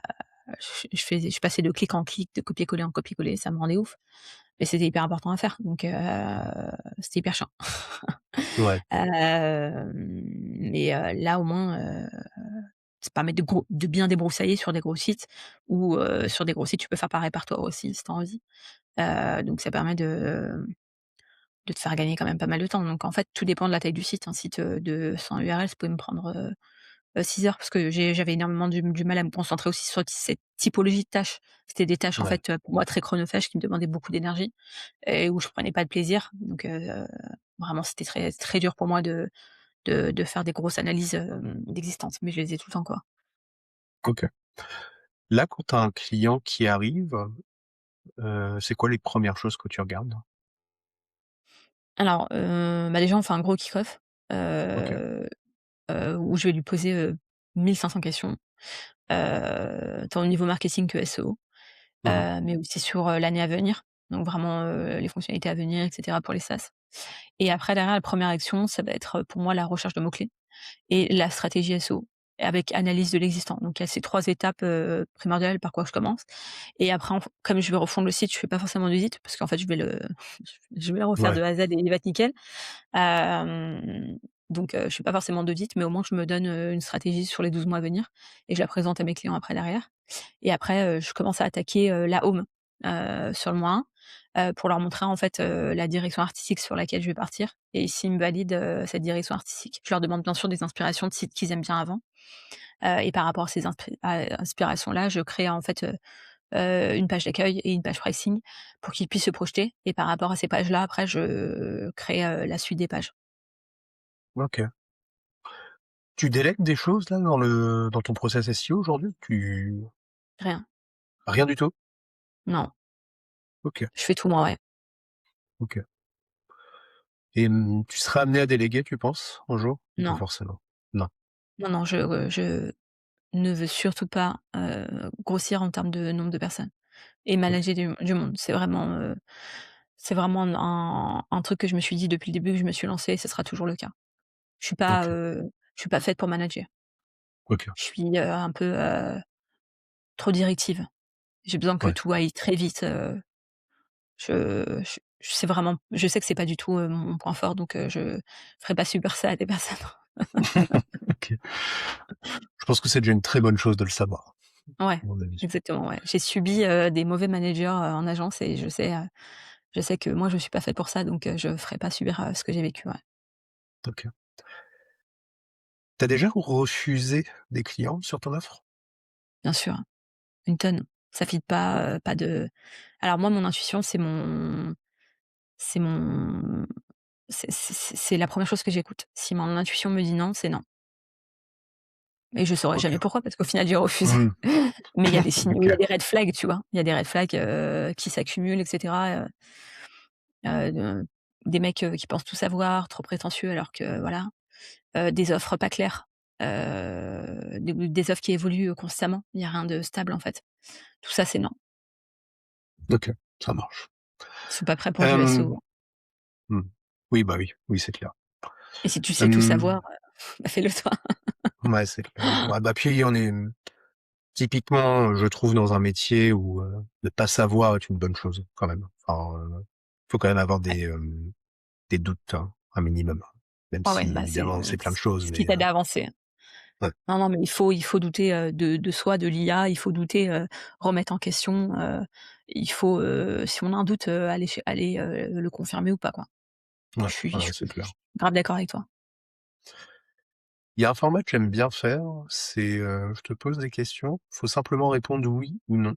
je passais de clic en clic, de copier-coller en copier-coller, ça me rendait ouf. Mais c'était hyper important à faire, donc c'était hyper chiant. Ouais, Mais là, au moins, ça permet de bien débroussailler sur des gros sites, ou sur des gros sites, tu peux faire pareil par toi aussi si tu as envie. Donc ça permet de te faire gagner quand même pas mal de temps. Donc en fait, tout dépend de la taille du site. Un site, de 100 URL, ça pouvait me prendre, 6 heures, parce que j'avais énormément du mal à me concentrer aussi sur cette typologie de tâches. C'était des tâches, en ouais. fait, pour moi très chronophages, qui me demandaient beaucoup d'énergie et où je prenais pas de plaisir. Donc vraiment, c'était très très dur pour moi de faire des grosses analyses, d'existence, mais je les ai tout le temps, quoi. OK. Là, quand tu as un client qui arrive, c'est quoi les premières choses que tu regardes? Alors, déjà, on fait un gros kick-off, OK. heu où je vais lui poser, 1 500 questions, tant au niveau marketing que SEO, Mmh. mais aussi sur, l'année à venir. Donc vraiment, les fonctionnalités à venir, et cetera, pour les SaaS. Et après derrière, la première action, ça va être, pour moi, la recherche de mots-clés et la stratégie SEO, avec analyse de l'existant. Donc il y a ces 3 étapes, primordiales par quoi je commence, et après, comme je vais refondre le site, je fais pas forcément d'audit parce qu'en fait, je vais le refaire Ouais. de A à Z et il va être nickel. Hem, donc je fais pas forcément d'audit, mais au moins je me donne, une stratégie sur les 12 mois à venir, et je la présente à mes clients après derrière. Et après, je commence à attaquer, la home, sur le mois 1, pour leur montrer en fait, la direction artistique sur laquelle je vais partir, et s'ils me valident, cette direction artistique, je leur demande bien sûr des inspirations de sites qu'ils aiment bien avant, et par rapport à ces inspirations-là, je crée en fait, une page d'accueil et une page pricing pour qu'ils puissent se projeter, et par rapport à ces pages-là, après je crée, la suite des pages. OK. Tu délègues des choses là dans ton process SEO aujourd'hui? Rien. Rien du tout? Non, OK, je fais tout moi, ouais. OK. Et tu serais amené à déléguer, tu penses, un jour? Ou pas Non, forcément? Non. non, non, je ne veux surtout pas, grossir en termes de nombre de personnes et OK, manager du monde. C'est vraiment un truc que je me suis dit depuis le début que je me suis lancée et ce sera toujours le cas. Je suis pas, OK, je suis pas faite pour manager. OK, Je suis, un peu, trop directive. J'ai besoin que ouais. tout aille très vite, je sais vraiment je sais que c'est pas du tout, mon point fort donc je ferai pas subir ça à des personnes. OK. Je pense que c'est déjà une très bonne chose de le savoir, Ouais, à mon avis. exactement, ouais. J'ai subi, des mauvais managers, en agence et je sais que moi je suis pas faite pour ça donc je ferai pas subir, ce que j'ai vécu, ouais. OK. Tu as déjà refusé des clients sur ton offre? Bien sûr, une tonne. Ça fit pas, pas de alors moi mon intuition c'est mon c'est la première chose que j'écoute. Si mon intuition me dit non, c'est non et je saurais OK. jamais pourquoi parce qu'au final j'ai refusé. Mmh. Mais il y a des signaux, il y OK. a des red flags, tu vois? Il y a des red flags, qui s'accumulent et cetera, de des mecs, qui pensent tout savoir, trop prétentieux alors que voilà, des offres pas claires, des offres qui évoluent, constamment. Il y a rien de stable, en fait. Tout ça, c'est non. OK, ça marche. Ils sont pas prêts pour du Hem, SEO mmh. Oui, bah, oui, oui, c'est clair. et si tu sais tout savoir, Hem, bah, fais-le toi. ouais, c'est clair. Ouais, bah, puis on est, typiquement, je trouve dans un métier où, ne pas savoir est une bonne chose quand même. Enfin, faut quand même avoir Ouais. des doutes, hein, un minimum. Même Ouais, ouais, si bah, évidemment c'est plein de choses, c'est ce qui mais, t'aide à avancer. ouais, Non, non, mais il faut douter, de soi, de l'IA, il faut douter, remettre en question, il faut, si on a un doute, aller, le confirmer ou pas, quoi. ouais, Je ouais, suis c'est clair. grave d'accord avec toi. Il y a un format que j'aime bien faire, c'est, je te pose des questions, faut simplement répondre oui ou non,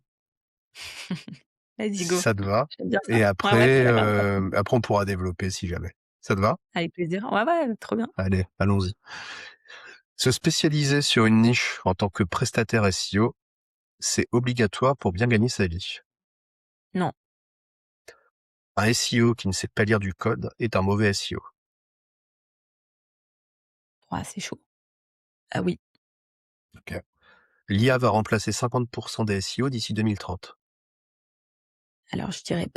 Vas-y, si go. ça te va J'aime bien ça. et Ouais, ouais, après, d'accord. après on pourra développer si jamais. Ça te va? Avec plaisir. Ouais, ouais, trop bien. Allez, allons-y. Se spécialiser sur une niche en tant que prestataire SEO, c'est obligatoire pour bien gagner sa vie. Non, Un SEO qui ne sait pas lire du code est un mauvais SEO. ouais, c'est chaud. Ah oui, OK. L'IA va remplacer 50% des SEO d'ici 2030. alors je dirais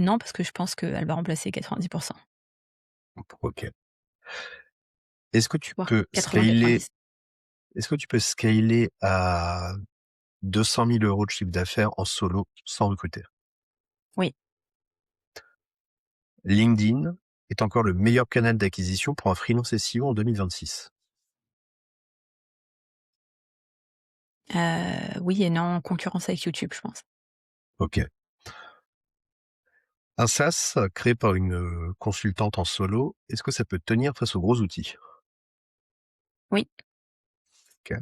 non parce que je pense qu'elle va remplacer 90 OK. Est-ce que tu voire peux scaler 80-90. est-ce que tu peux scaler à 200 000 € de chiffre d'affaires en solo sans recruter? Oui, LinkedIn est encore le meilleur canal d'acquisition pour un freelance SEO en 2026. oui et non, en concurrence avec YouTube, je pense. OK. Un SaaS créé par une, consultante en solo, est-ce que ça peut tenir face aux gros outils? Oui, OK.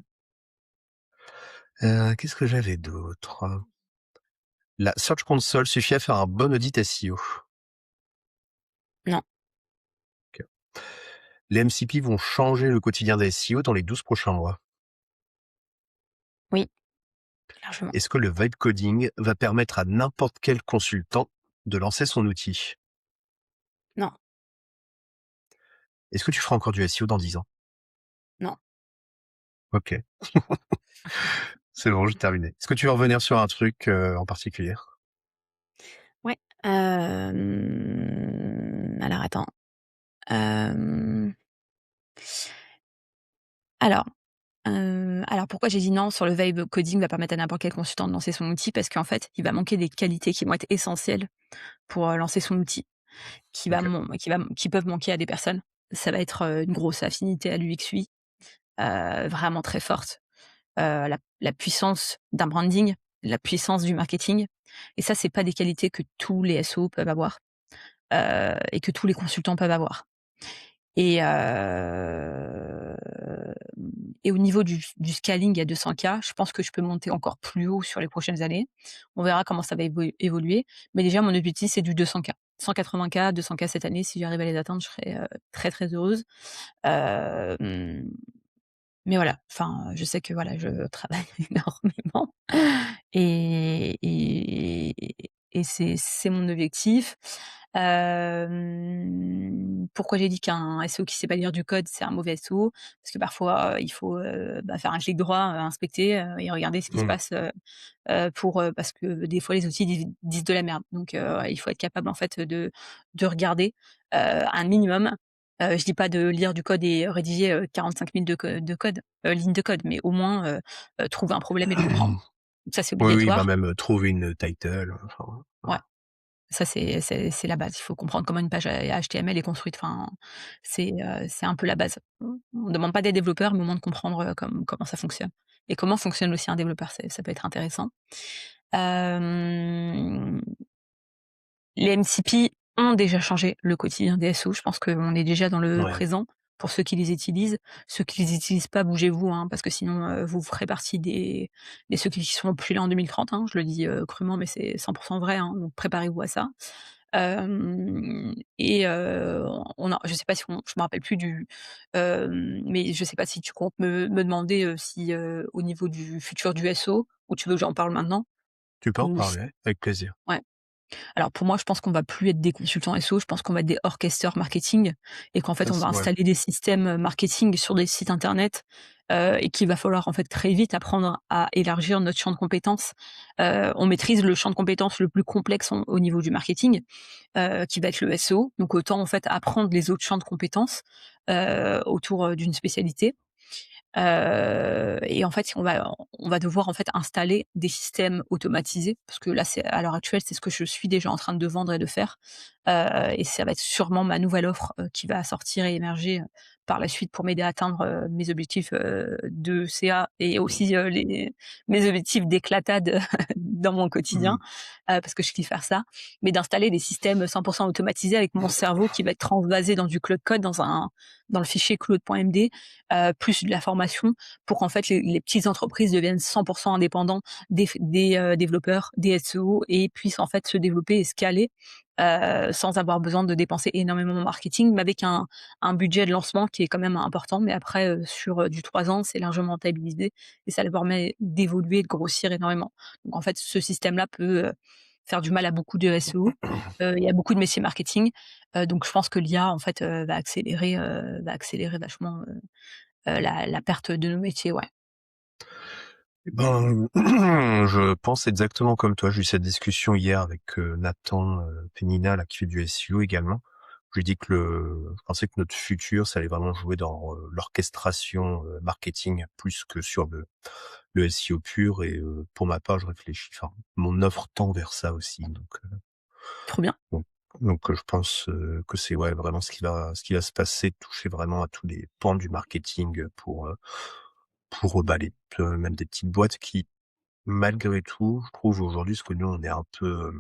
Qu'est-ce que j'avais d'autre? La Search Console suffit à faire un bon audit SEO. non, OK. Les MCP vont changer le quotidien des SEO dans les 12 prochains mois. oui, largement. Est-ce que le vibe coding va permettre à n'importe quel consultant de lancer son outil? Non, Est-ce que tu feras encore du SEO dans 10 ans? non. OK, c'est bon, j'ai terminé. Est-ce que tu veux revenir sur un truc, en particulier? Ouais, alors attends, hem, alors, alors pourquoi j'ai dit non sur le vibe coding va permettre à n'importe quel consultant de lancer son outil? Parce qu'en fait, il va manquer des qualités qui vont être essentielles pour, lancer son outil. OK, Qui peuvent manquer à des personnes. Ça va être, une grosse affinité à l'UX/UI, vraiment très forte, la puissance d'un branding, la puissance du marketing et ça, c'est pas des qualités que tous les SEO peuvent avoir, et que tous les consultants peuvent avoir et et au niveau du scaling à 200K, je pense que je peux monter encore plus haut sur les prochaines années. On verra comment ça va évoluer, mais déjà mon objectif, c'est du 200K. 180K, 200K cette année, si j'arrive à les atteindre, je serai, très, très heureuse. Hem, Mais voilà, enfin, je sais que voilà, je travaille énormément et c'est mon objectif. Pourquoi j'ai dit qu'un SEO qui sait pas lire du code, c'est un mauvais SEO? Parce que parfois, il faut, faire un clic droit, inspecter, et regarder ce qui se Mmh. passe, parce que des fois les outils disent de la merde. Donc il faut être capable en fait de regarder, un minimum. Je dis pas de lire du code et rédiger, 45 000 lignes de code, mais au moins, trouver un problème et le comprendre. Donc ça, c'est Oui, oui, bah, obligatoire. même, trouver une title, enfin, Ouais, voilà. ça c'est la base. Il faut comprendre comment une page HTML est construite. Enfin, c'est un peu la base. On demande pas des développeurs, mais au moins de comprendre, comment ça fonctionne et comment fonctionne aussi un développeur. Ça peut être intéressant. Hem Les MCP ont déjà changé le quotidien des SEO. Je pense qu'on est déjà dans le Ouais. présent pour ceux qui les utilisent. Ceux qui les utilisent pas, bougez-vous, hein, parce que sinon, vous ferez partie des ceux qui seront plus là en 2030, hein. Je le dis, crûment, mais c'est 100 vrai, hein, donc préparez-vous à ça. Et on a je sais pas si on je me rappelle plus mais je sais pas si tu comptes me demander, si, au niveau du futur du SEO ou tu veux que j'en parle maintenant? Tu peux en Ou si parler, avec plaisir. ouais. Alors pour moi, je pense qu'on va plus être des consultants SEO, je pense qu'on va être des orchesteurs marketing et qu'en fait, Ça on va c'est ouais. installer des systèmes, marketing sur des sites internet, et qu'il va falloir en fait très vite apprendre à élargir notre champ de compétences. On maîtrise le champ de compétences le plus complexe au niveau du marketing, qui va être le SEO. Donc autant en fait apprendre les autres champs de compétences, autour, d'une spécialité. Et en fait, on va devoir en fait installer des systèmes automatisés parce que là, c'est à l'heure actuelle, c'est ce que je suis déjà en train de vendre et de faire, et ça va être sûrement ma nouvelle offre, qui va sortir et émerger, par la suite pour m'aider à atteindre, mes objectifs, de CA et aussi, les mes objectifs d'éclatade dans mon quotidien, Mmh. parce que je kiffe faire ça. Mais d'installer des systèmes 100 automatisés avec mon cerveau qui va être transvasé dans du Claude Code dans le fichier claude.md, plus de la formation pour qu'en fait les petites entreprises deviennent 100 indépendants des développeurs, des SEO et puissent en fait se développer et scaler, sans avoir besoin de dépenser énormément en marketing, mais avec un budget de lancement qui est quand même important. Mais après, sur, du 3 ans, c'est largement rentabilisé et ça leur permet d'évoluer, de grossir énormément. Donc en fait, ce système-là peut, faire du mal à beaucoup de SEO. Il y a beaucoup de métiers marketing, donc je pense que l'IA en fait, va accélérer vachement, la perte de nos métiers, ouais. Et ben, je pense exactement comme toi. J'ai eu cette discussion hier avec, Nathan, Penina là qui fait du SEO également. Je lui ai dit que je pensais que notre futur, ça allait vraiment jouer dans, l'orchestration, marketing plus que sur le SEO pur et pour ma part, je réfléchis enfin, mon offre tend vers ça aussi Trop bien. donc je pense, que c'est, ouais, vraiment ce qui va se passer, toucher vraiment à tous les pans du marketing, pour, bah, même des petites boîtes qui, malgré tout, je trouve aujourd'hui, parce que nous, on est un peu,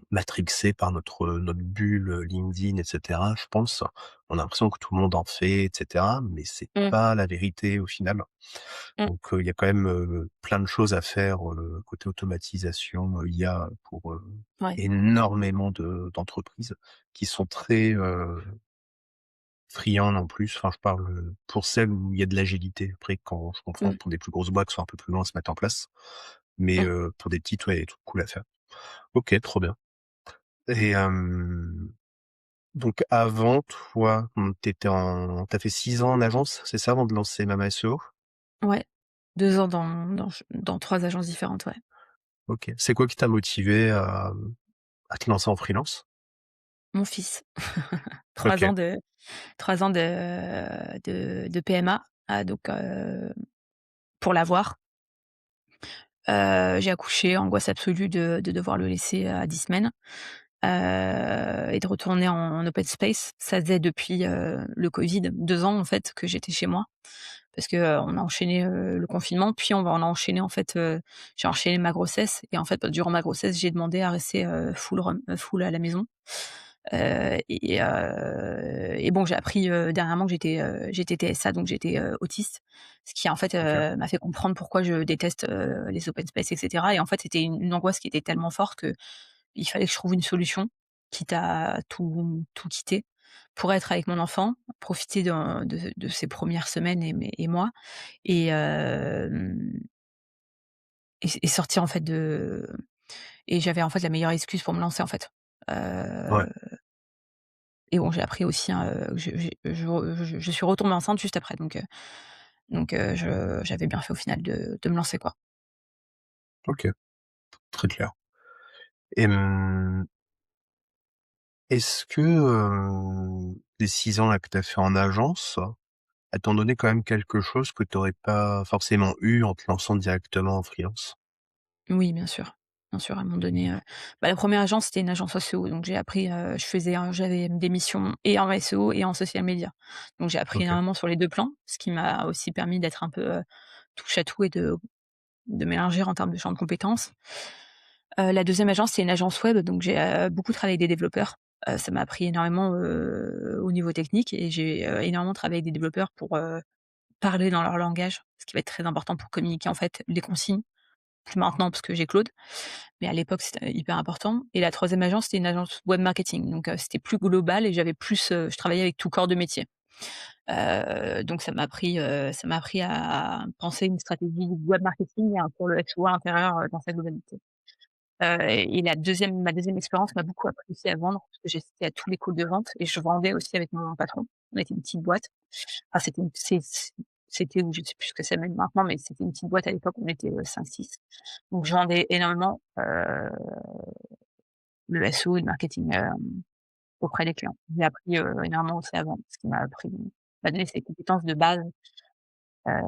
matrixés par notre bulle, LinkedIn et cetera, je pense. On a l'impression que tout le monde en fait et cetera, mais c'est Mmh, pas la vérité au final. mmh, Donc, il y a quand même, plein de choses à faire, côté automatisation, IA pour, ouais. énormément d'entreprises qui sont très, friandes en plus. Enfin, je parle, pour celles où il y a de l'agilité. Après, quand je comprends Mmh, que pour des plus grosses boîtes, qui sont un peu plus loin à se mettre en place. Mais, mmh, pour des petites, ouais, il y a des trucs cool à faire. OK, trop bien. Et donc avant, toi, tu fait 6 ans en agence, c'est ça, avant de lancer Mama SEO? ouais. 2 ans dans 3 agences différentes, ouais. OK. C'est quoi qui t'a motivé à te lancer en freelance? Mon fils, 3 OK, ans de 3 ans de PMA, donc pour l'avoir. J'ai accouché, angoisse absolue de devoir le laisser à 10 semaines, et de retourner en open space. Ça faisait depuis, le covid, 2 ans en fait que j'étais chez moi parce que, on a enchaîné, le confinement, puis on a enchaîné en fait, j'ai enchaîné ma grossesse et en fait, durant ma grossesse, j'ai demandé à rester, full à la maison. Et bon, j'ai appris, dernièrement que j'étais TSA, donc j'étais, autiste. Ce qui en fait, OK. m'a fait comprendre pourquoi je déteste, les open space et cetera et en fait, c'était une angoisse qui était tellement forte qu'il fallait que je trouve une solution, quitte à tout quitter. pour être avec mon enfant, profiter de ses premières semaines et mois et hem et sortir en fait de et j'avais en fait la meilleure excuse pour me lancer en fait. Ouais, Heu et bon, j'ai appris aussi, hein, je suis retombée enceinte juste après donc je j'avais bien fait au final de me lancer, quoi. OK, très clair. Et est-ce que, les 6 ans là que tu as fait en agence, elles t'ont donné quand même quelque chose que tu aurais pas forcément eu en te lançant directement en freelance? Oui, bien sûr. Bien sûr, à un moment donné, la première agence, c'était une agence SEO, donc j'ai appris, j'avais des missions et en SEO et en social media. Donc j'ai appris OK, énormément sur les 2 plans, ce qui m'a aussi permis d'être un peu, touche à tout et de m'élargir en termes de champ de compétences. La deuxième agence, c'est une agence web, donc j'ai, beaucoup travaillé avec des développeurs. Ça m'a appris énormément, au niveau technique et j'ai, énormément travaillé avec des développeurs pour, parler dans leur langage, ce qui va être très important pour communiquer, en fait, les consignes. Plus maintenant parce que j'ai Claude, mais à l'époque, c'était hyper important et la troisième agence, c'était une agence web marketing, donc c'était plus global et j'avais plus, je travaillais avec tout corps de métier. Donc ça m'a appris à penser une stratégie web marketing et pour le SEO à l'intérieur, dans sa globalité. Et ma deuxième expérience m'a beaucoup appris aussi à vendre parce que j'assistais à tous les calls de vente et je vendais aussi avec mon patron. On était une petite boîte. Enfin, c'était ou je ne sais plus ce que c'est même maintenant, mais c'était une petite boîte à l'époque, on était, 5-6. Donc je vendais énormément, le SEO et le marketing, auprès des clients. J'ai appris, énormément aussi à vendre, ce qui m'a donné ces compétences de base, heu,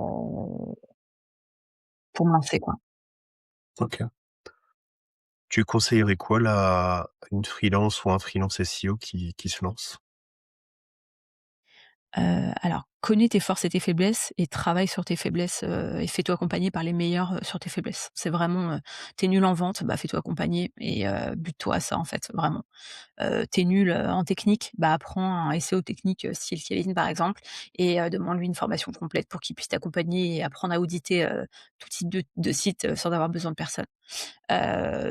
pour me lancer, quoi. OK. Tu conseillerais quoi là à une freelance ou un freelance SEO qui se lance? Alors, connais tes forces et tes faiblesses et travaille sur tes faiblesses, et fais-toi accompagner par les meilleurs, sur tes faiblesses. C'est vraiment, tu nul en vente, bah, fais-toi accompagner et bute-toi à ça, en fait, vraiment. Tu nul, en technique, bah, apprends un SEO technique, style Kevin, par exemple et demande-lui une formation complète pour qu'il puisse t'accompagner et apprendre à auditer, tout type de site, sans avoir besoin de personne.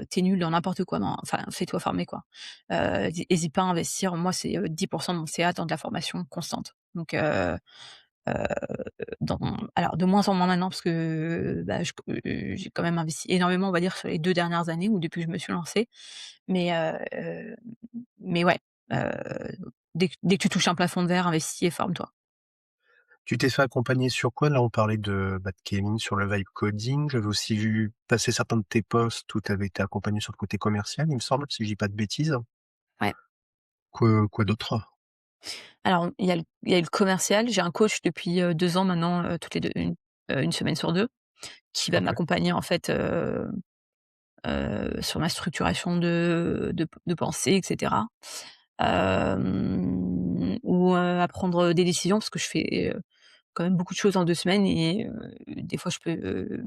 Tu nul dans n'importe quoi, non, enfin, fais-toi former, quoi. Hésite pas à investir. Moi, c'est, 10 de mon CA dans de la formation constante. Donc heu, dans alors de moins en moins maintenant parce que, bah, j'ai quand même investi énormément, on va dire, sur les 2 dernières années ou depuis que je me suis lancée. Mais mais ouais, heu, dès que tu touches un plafond de verre, investis et forme-toi. Tu t'es fait accompagner sur quoi? Là, on parlait de Kevin sur le vibe coding. J'avais aussi vu passer certains de tes posts où tu avais été accompagné sur le côté commercial, il me semble, si je dis pas de bêtises. Ouais. Quoi d'autre? Alors, il y a le commercial. J'ai un coach depuis, 2 ans maintenant, toutes les 2 1 semaine sur 2 qui va OK. m'accompagner en fait, sur ma structuration de pensée et cetera. Ou, à prendre des décisions parce que je fais, quand même beaucoup de choses en 2 semaines et des fois je peux,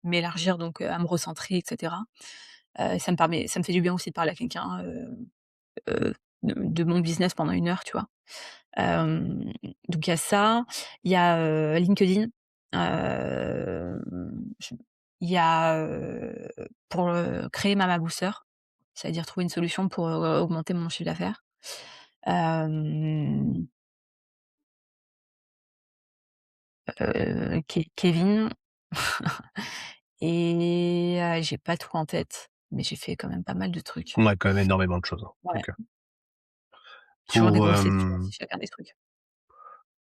m'élargir donc, à me recentrer et cetera. Ça me fait du bien aussi de parler à quelqu'un, heu, de mon business pendant 1 heure, tu vois? Hem, donc il y a ça, il y a, LinkedIn, hem, je il y a, pour, créer Mama Booster, c'est-à-dire trouver une solution pour, augmenter mon chiffre d'affaires. Hem, Kevin et j'ai pas tout en tête, mais j'ai fait quand même pas mal de trucs. Ouais, quand même énormément de choses, hein. Ouais, OK. toujours Pour, dégrosser, tu vois, aussi chacun des trucs.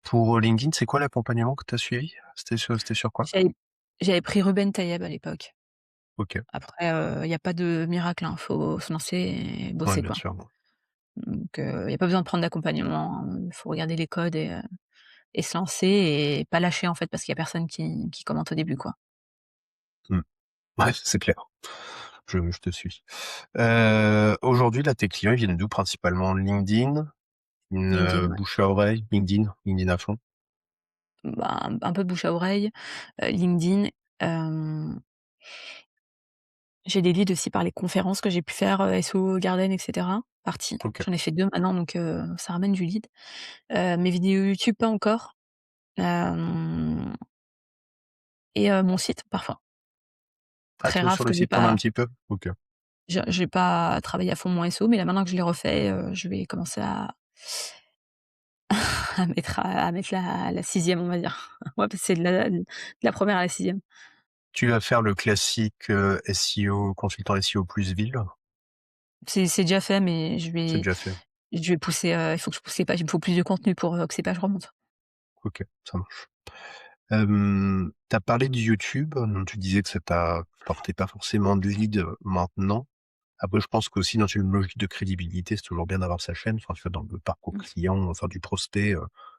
pour LinkedIn, c'est quoi l'accompagnement que tu as suivi? C'était sur quoi? J'avais j'avais pris Ruben Tayeb à l'époque. OK. Après, il y a pas de miracle, hein, faut se lancer et Ouais, bosser, bien quoi. sûr. Donc il y a pas besoin de prendre d'accompagnement, hein, faut regarder les codes et se lancer et pas lâcher, en fait, parce qu'il y a personne qui commente au début, quoi. Mmh. Ouais, c'est clair. Je te suis. Aujourd'hui, là, tes clients, ils viennent d'où principalement? LinkedIn? Une, LinkedIn, ouais. bouche à oreille? LinkedIn à fond? Bah, un peu bouche à oreille, LinkedIn, hem, j'ai des leads aussi par les conférences que j'ai pu faire, SO Garden et cetera, parties. OK. J'en ai fait 2 maintenant donc ça ramène du lead. Mes vidéos YouTube, pas encore, hem et mon site, parfois. Ah, Très tu vas rare sur parce le que site tourner un petit peu? OK. j'ai pas travaillé à fond mon SEO, mais là, maintenant que je l'ai refait, je vais commencer à mettre la 6e, on va dire. Ouais, parce que c'est de la 1re à la 6e. Tu vas faire le classique, SEO, consultant SEO plus ville? C'est déjà fait, mais C'est déjà fait? je vais pousser, il faut que je pousse les pages. Il me faut plus de contenu pour, que ces pages remontent. OK, ça marche. Tu as parlé de YouTube, donc tu disais que ça t'apportait pas forcément de leads, maintenant. Après, je pense qu'aussi dans une logique de crédibilité, c'est toujours bien d'avoir sa chaîne. Enfin, tu vois, dans le parcours Mmh. client, enfin du prospect,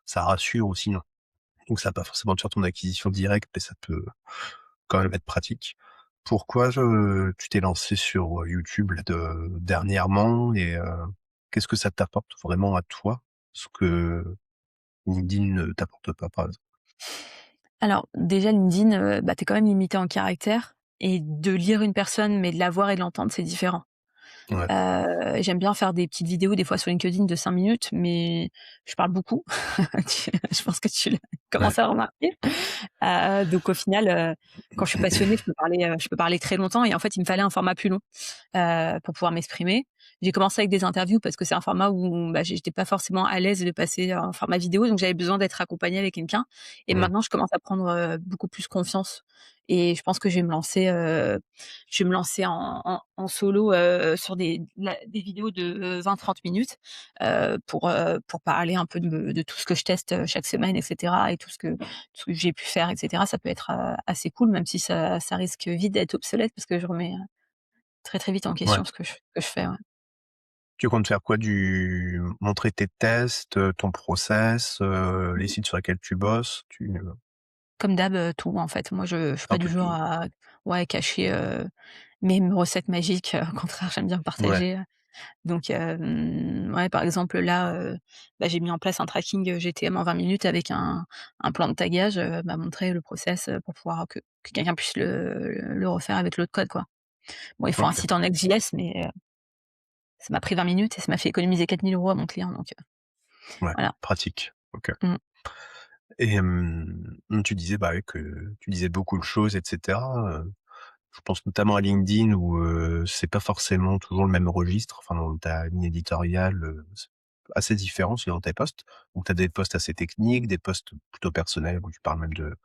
ça rassure aussi, hein. Donc ça va pas forcément te faire ton acquisition directe, mais ça peut quand même être pratique. Pourquoi, tu t'es lancé sur, YouTube là dernièrement et qu'est-ce que ça t'apporte vraiment à toi? Ce que LinkedIn ne t'apporte pas, par exemple? Alors déjà LinkedIn, bah, tu es quand même limité en caractères et de lire une personne, mais de la voir et de l'entendre, c'est différent. Ouais, J'aime bien faire des petites vidéos des fois sur LinkedIn de 5 minutes, mais je parle beaucoup. Je pense que tu l'as ouais, commencé à remarquer. Donc au final, quand je suis passionnée, je peux parler très longtemps et en fait, il me fallait un format plus long, pour pouvoir m'exprimer. J'ai commencé avec des interviews parce que c'est un format où, bah, j'étais pas forcément à l'aise de passer en format vidéo, donc j'avais besoin d'être accompagnée avec quelqu'un et mmh, maintenant je commence à prendre, beaucoup plus confiance et je pense que je vais me lancer en solo, sur des vidéos de 20-30 minutes, pour parler un peu de tout ce que je teste, chaque semaine et cetera et tout ce que j'ai pu faire et cetera. Ça peut être, assez cool même si ça risque vite d'être obsolète parce que je remets, très, très vite en ouais. question ce que je fais, ouais. Tu comptes faire quoi? Montrer tes tests, ton process, les Mmh. sites sur lesquels tu bosses? Comme d'hab, tout en fait. Moi je suis Un pas du peu de genre tout? à ouais cacher, mes recettes magiques, au contraire j'aime bien Ouais, partager, donc ouais par exemple là, bah, j'ai mis en place un tracking, GTM en 20 minutes avec un plan de tagage, bah, montrer le process, pour pouvoir que quelqu'un puisse le refaire avec l'autre code quoi. Bon il faut un OK, site en Next.js mais ça m'a pris 20 minutes et ça m'a fait économiser 4 000 € à mon client donc ouais, voilà. pratique. OK. Mmh. Et tu disais, bah, oui, que tu disais beaucoup de choses et cetera, je pense notamment à LinkedIn où, c'est pas forcément toujours le même registre. Enfin, dans ta ligne éditoriale, c'est assez différent selon tes posts. Donc tu as des posts assez techniques, des posts plutôt personnels où tu parles même de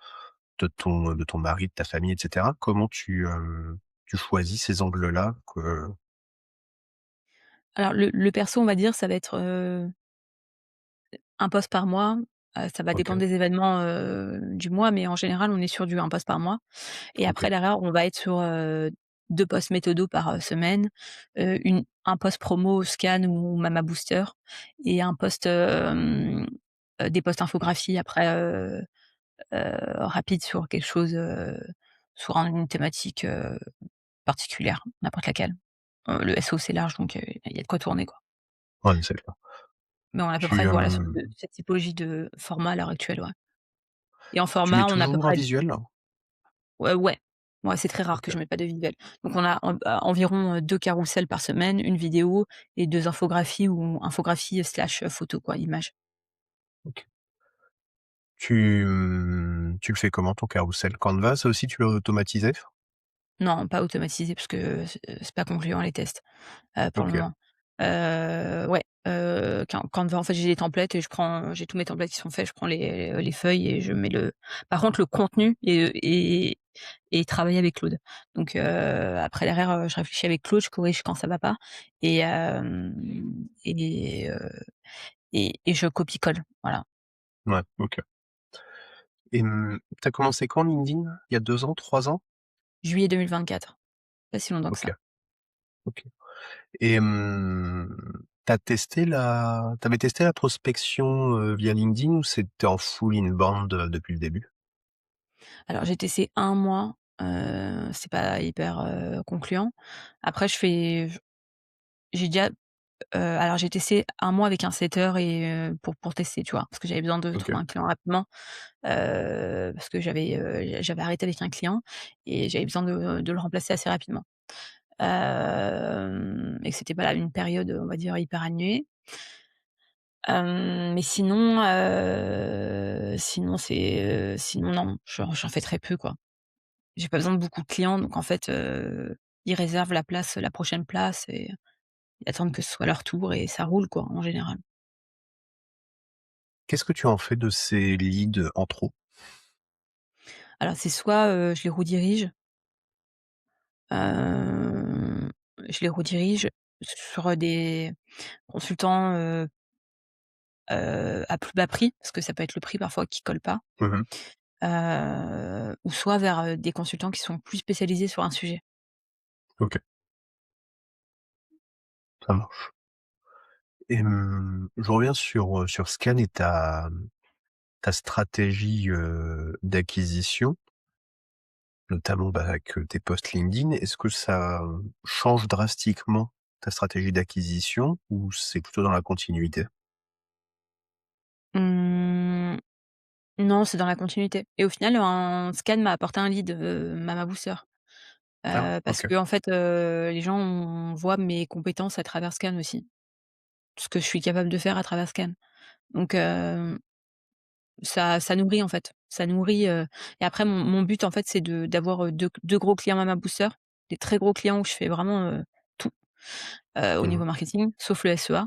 ton mari, de ta famille et cetera. Comment tu choisis ces angles-là que Alors le perso on va dire ça va être, un post par mois, ça va dépendre OK, des événements, du mois, mais en général, on est sur du un post par mois et OK, après derrière, on va être sur, 2 posts méthodos par, semaine, un post promo Scan ou Mama Booster et un post, des posts infographie après, rapides sur quelque chose, sur une thématique, particulière, n'importe laquelle. Le SEO c'est large donc il y a de quoi tourner, quoi. ouais, c'est clair. Mais on a à peu Tu, près, voilà, cette typologie de format à l'heure actuelle, ouais. Et en tu mets format, on a à peu toujours un près visuel? ouais, ouais. Ouais, c'est très rare que OK, je mette pas de visuel. Donc on a environ, 2 carousels par semaine, une vidéo et 2 infographies ou infographies slash photo quoi, images. OK. Tu le fais comment ton carrousel? Canva, ça aussi tu l'as automatisé? Non, pas automatisé parce que c'est pas concluant les tests, pour le OK, moment. Ouais, Canva en fait, j'ai des templates et j'ai tous mes templates qui sont faits, je prends les feuilles et je mets le par contre le contenu est travaillé avec Claude. Donc après derrière, je réfléchis avec Claude, je corrige quand ça va pas et et heu et je copie-colle, voilà. ouais, OK. Et tu as commencé quand LinkedIn? Il y a 2 ans, 3 ans? Juillet 2024, pas si longtemps que OK, ça. OK. Et tu avais testé la prospection, via LinkedIn ou c'était en full inbound, depuis le début? Alors j'ai testé un mois, c'est pas hyper, concluant. Après j'ai déjà alors j'ai testé un mois avec un setter et pour tester, tu vois? Parce que j'avais besoin de OK, trouver un client rapidement, parce que j'avais arrêté avec un client et j'avais besoin de le remplacer assez rapidement. Et que c'était pas une période, on va dire hyper annuée. Mais sinon non, j'en fais très peu, quoi. J'ai pas besoin de beaucoup de clients donc en fait, ils réservent la prochaine place et ils attendent que ce soit leur tour et ça roule, quoi, en général. Qu'est-ce que tu en fais de ces leads en trop? Alors c'est soit, je les redirige, heu, sur des consultants, à plus bas prix, parce que ça peut être le prix parfois qui colle pas, Mmh. ou soit vers, des consultants qui sont plus spécialisés sur un sujet. OK, ça marche. Et je reviens sur Scan et ta stratégie, d'acquisition, notamment, bah, avec, tes posts LinkedIn. Est-ce que ça, change drastiquement ta stratégie d'acquisition ou c'est plutôt dans la continuité? Mmh, non, c'est dans la continuité et au final, un scan m'a apporté un lead, Mama Booster, Ah, parce OK. qu'en fait, les gens voient mes compétences à travers Scan aussi. Ce que je suis capable de faire à travers Scan. Donc ça nourrit en fait. Ça nourrit, et après mon but en fait, c'est d'avoir, 2 gros clients Mama Booster, des très gros clients où je fais vraiment, tout, au Mmh. niveau marketing, sauf le SEA,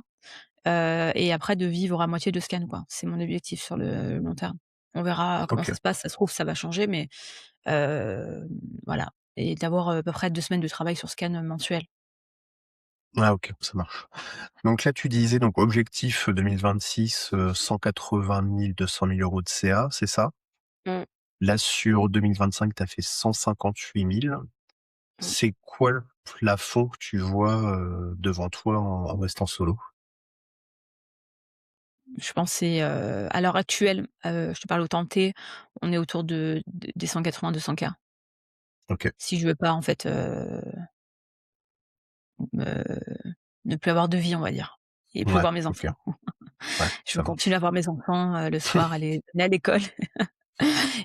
et après de vivre à moitié de Scan quoi. C'est mon objectif sur le long terme. On verra comment OK. ça se passe, ça se trouve ça va changer mais heu, voilà, et d'avoir, à peu près 2 semaines de travail sur Scan, mensuel. Ah, OK, ça marche. Donc là, tu disais donc objectif, 2026, 180 000-200 000 € de CA, c'est ça? Mmh, Là, sur 2025, tu as fait 158 000. mmh. C'est quoi le plafond que tu vois, devant toi en restant solo? Je pense c'est, à l'heure actuelle, je te parle au temps T, on est autour des 180-200 K. OK. Si je veux pas en fait, me ne plus avoir de vie, on va dire, et plus Ouais, voir mes OK. enfants. Ouais, Je ça veux continuer marche. à voir mes enfants, le soir, aller à l'école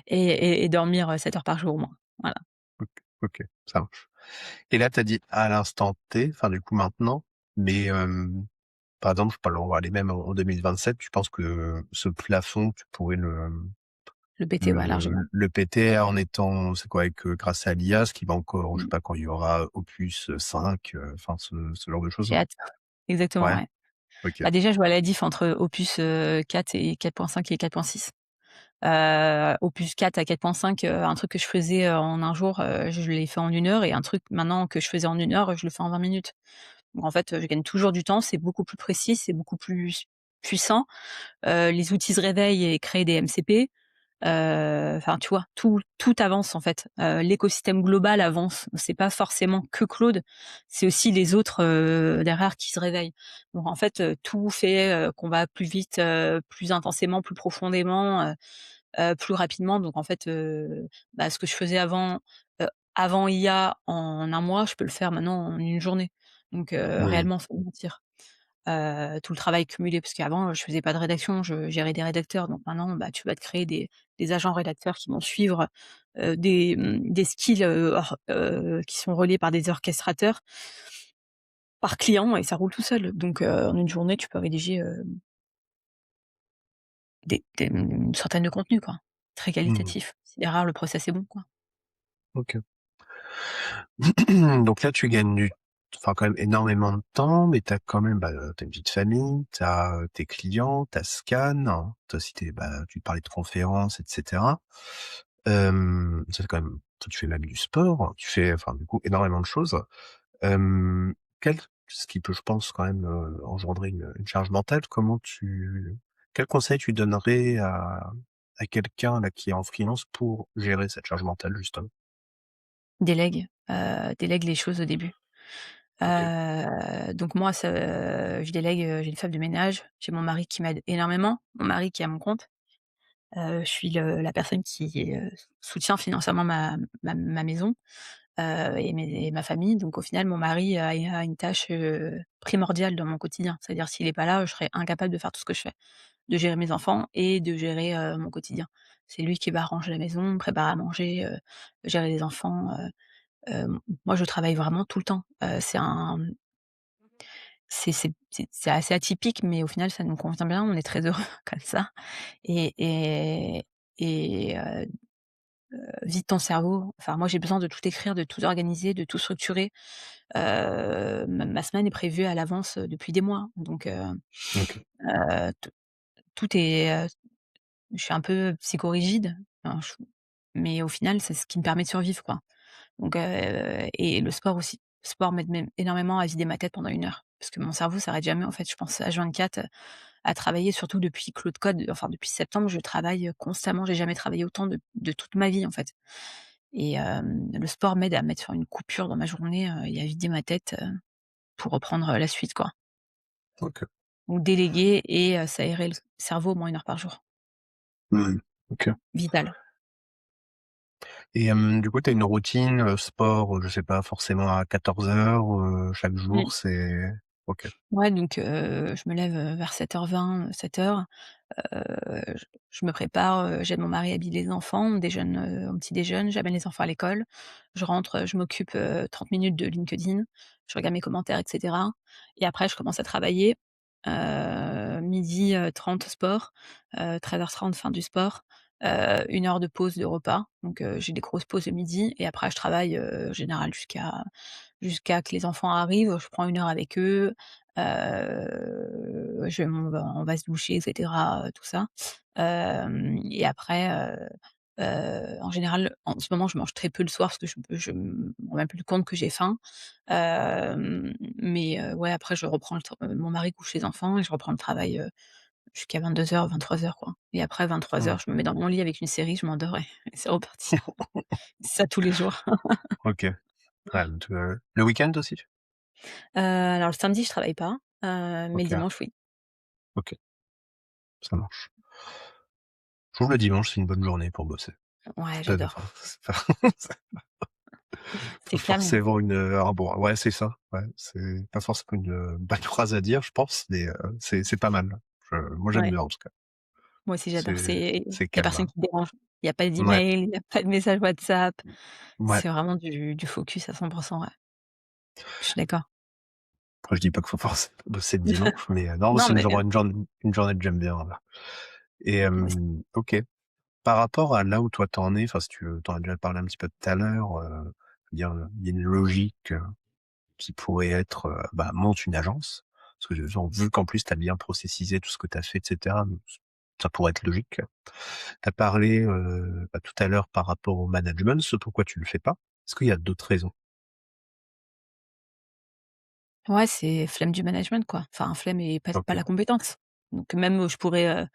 et dormir, 7 heures par jour au moins. Voilà. OK, OK, ça marche. Et là, tu as dit à l'instant T, enfin, du coup, maintenant, mais par exemple, je parle on va aller même en 2027, tu penses que ce plafond, tu pourrais Le PT, ouais, largement. le péter en étant c'est quoi? Avec, grâce à l'IA, ce qui va encore je sais Mmh. pas quand il y aura Opus, 5, enfin ce genre de choses? J'ai hâte. Exactement, Ouais? ouais. OK. Bah, déjà, je vois la diff entre Opus, 4 et 4.5 et 4.6. Opus 4 à 4.5, un truc que je faisais, en un jour, je l'ai fait en 1 heure, et un truc maintenant que je faisais en 1 heure, je le fais en 20 minutes. Donc en fait, je gagne toujours du temps, c'est beaucoup plus précis, c'est beaucoup plus puissant. Les outils se réveillent et créent des MCP. Enfin, tu vois, tout avance en fait. L'écosystème global avance. C'est pas forcément que Claude, c'est aussi les autres, derrière qui se réveillent. Donc en fait, tout fait, qu'on va plus vite, plus intensément, plus profondément, plus rapidement. Donc en fait, bah, ce que je faisais heu, avant IA en un mois, je peux le faire maintenant en une journée. Donc Mmh. réellement, faut mentir. Tout le travail cumulé, parce qu'avant, je faisais pas de rédaction, je gérais des rédacteurs. Donc maintenant, bah, tu vas te créer des agents rédacteurs qui vont suivre, des skills, qui sont reliés par des orchestrateurs, par client, et ça roule tout seul. Donc en une journée, tu peux rédiger, une centaine de contenus, quoi, très Mmh. qualitatifs. Si derrière le process est bon, quoi. OK. Donc là, tu gagnes enfin, quand même énormément de temps, mais tu as quand même, bah, tu une vie de famille, tu as, tes clients, tu as Scan, tu as aussi bah, tu parlais de conférences et cetera. Ça fait quand même toi, tu fais même du sport, tu fais, enfin, du coup, énormément de choses. Hem, ce qui peut, je pense, quand même, engendrer une charge mentale. Quel conseil tu donnerais à quelqu'un, là, qui est en freelance pour gérer cette charge mentale, justement? Délègue les choses au début. OK. Donc moi, je délègue, j'ai une femme de ménage, j'ai mon mari qui m'aide énormément, mon mari qui est à mon compte. Je suis la personne qui, soutient financièrement ma maison, et ma famille. Donc au final, mon mari a une tâche, primordiale dans mon quotidien. C'est-à-dire s'il est pas là, je serais incapable de faire tout ce que je fais, de gérer mes enfants et de gérer, mon quotidien. C'est lui qui va ranger la maison, préparer à manger, gérer les enfants, moi je travaille vraiment tout le temps. C'est assez atypique, mais au final ça nous convient bien, on est très heureux comme ça, et et et vide ton cerveau. Enfin, moi, j'ai besoin de tout écrire, de tout organiser, de tout structurer. Ma semaine est prévue à l'avance, depuis des mois. Donc, OK. heu, tout est, je suis un peu psychorigide, enfin mais au final, c'est ce qui me permet de survivre, quoi. Donc et le sport aussi. Le sport m'aide même énormément à vider ma tête pendant 1 heure. Parce que mon cerveau s'arrête jamais en fait, je pense H24, à travailler surtout depuis Claude Code, enfin depuis septembre, je travaille, constamment. J'ai jamais travaillé autant de toute ma vie en fait et le sport m'aide à mettre sur une coupure dans ma journée, et à vider ma tête, pour reprendre, la suite quoi. OK. Ou déléguer et s'aérer le cerveau au moins 1 heure par jour. Mmh. OK. Vital. Et du coup, tu as une routine, sport, je sais pas, forcément à 14h, chaque Mmh. jour, c'est OK. Ouais donc je me lève, vers 7h20, 7h. Je me prépare, j'aide mon mari à habiller les enfants, on déjeune, on petit déjeune, j'amène les enfants à l'école. Je rentre, je m'occupe, 30 minutes de LinkedIn, je regarde mes commentaires et cetera et après je commence à travailler. 12:30 sport, 13h30 fin du sport, 1 heure de pause de repas. Donc j'ai des grosses pauses le midi et après je travaille, en général jusqu'à que les enfants arrivent. Je prends 1 heure avec eux, je on va se doucher et cetera, tout ça. Et après, en général, en ce moment, je mange très peu le soir parce que je me rends même plus compte que j'ai faim. Mais ouais, après je reprends mon mari couche les enfants et je reprends le travail, jusqu'à 22h-23h quoi. Et après Mmh. 23h, je me mets dans mon lit avec une série, je m'endors et c'est reparti. C'est ça tous les jours. OK. Ouais, donc le week-end aussi? Alors le samedi, je travaille pas, mais le OK, dimanche, oui. OK, ça marche. Je trouve le dimanche, c'est une bonne journée pour bosser. Ouais, C'est pas j'adore. enfin, c'est pas c'est pas C'est calme. forcément un bon ouais, c'est ça, ouais, c'est pas forcément une, bonne phrase à dire, je pense, mais c'est pas mal. Moi, j'aime Ouais, bien, en tout cas. moi aussi j'adore. C'est Il c'est y a calme, personne hein. qui me dérange. Il y a pas Ouais, d'email, il y a pas de message WhatsApp. ouais. C'est vraiment du focus à 100 ouais. Je suis d'accord. Après, je dis pas qu'il faut forcément bosser le dimanche, mais non, Non, c'est mais une journée que j'aime bien, là. Et moi aussi. OK. Par rapport à là où toi tu en es, enfin, si tu tu en as déjà parlé un petit peu tout à l'heure, dire, il y a une logique, qui pourrait être, bah, monte une agence. Parce que vu qu'en plus tu as bien processisé tout ce que tu as fait et cetera, donc ça pourrait être logique. Tu as parlé, bah, tout à l'heure par rapport au management, ce pourquoi tu le fais pas. Est-ce qu'il y a d'autres raisons? Ouais, c'est flemme du management, quoi. Enfin, flemme et pas OK. la compétence. Donc même, je pourrais,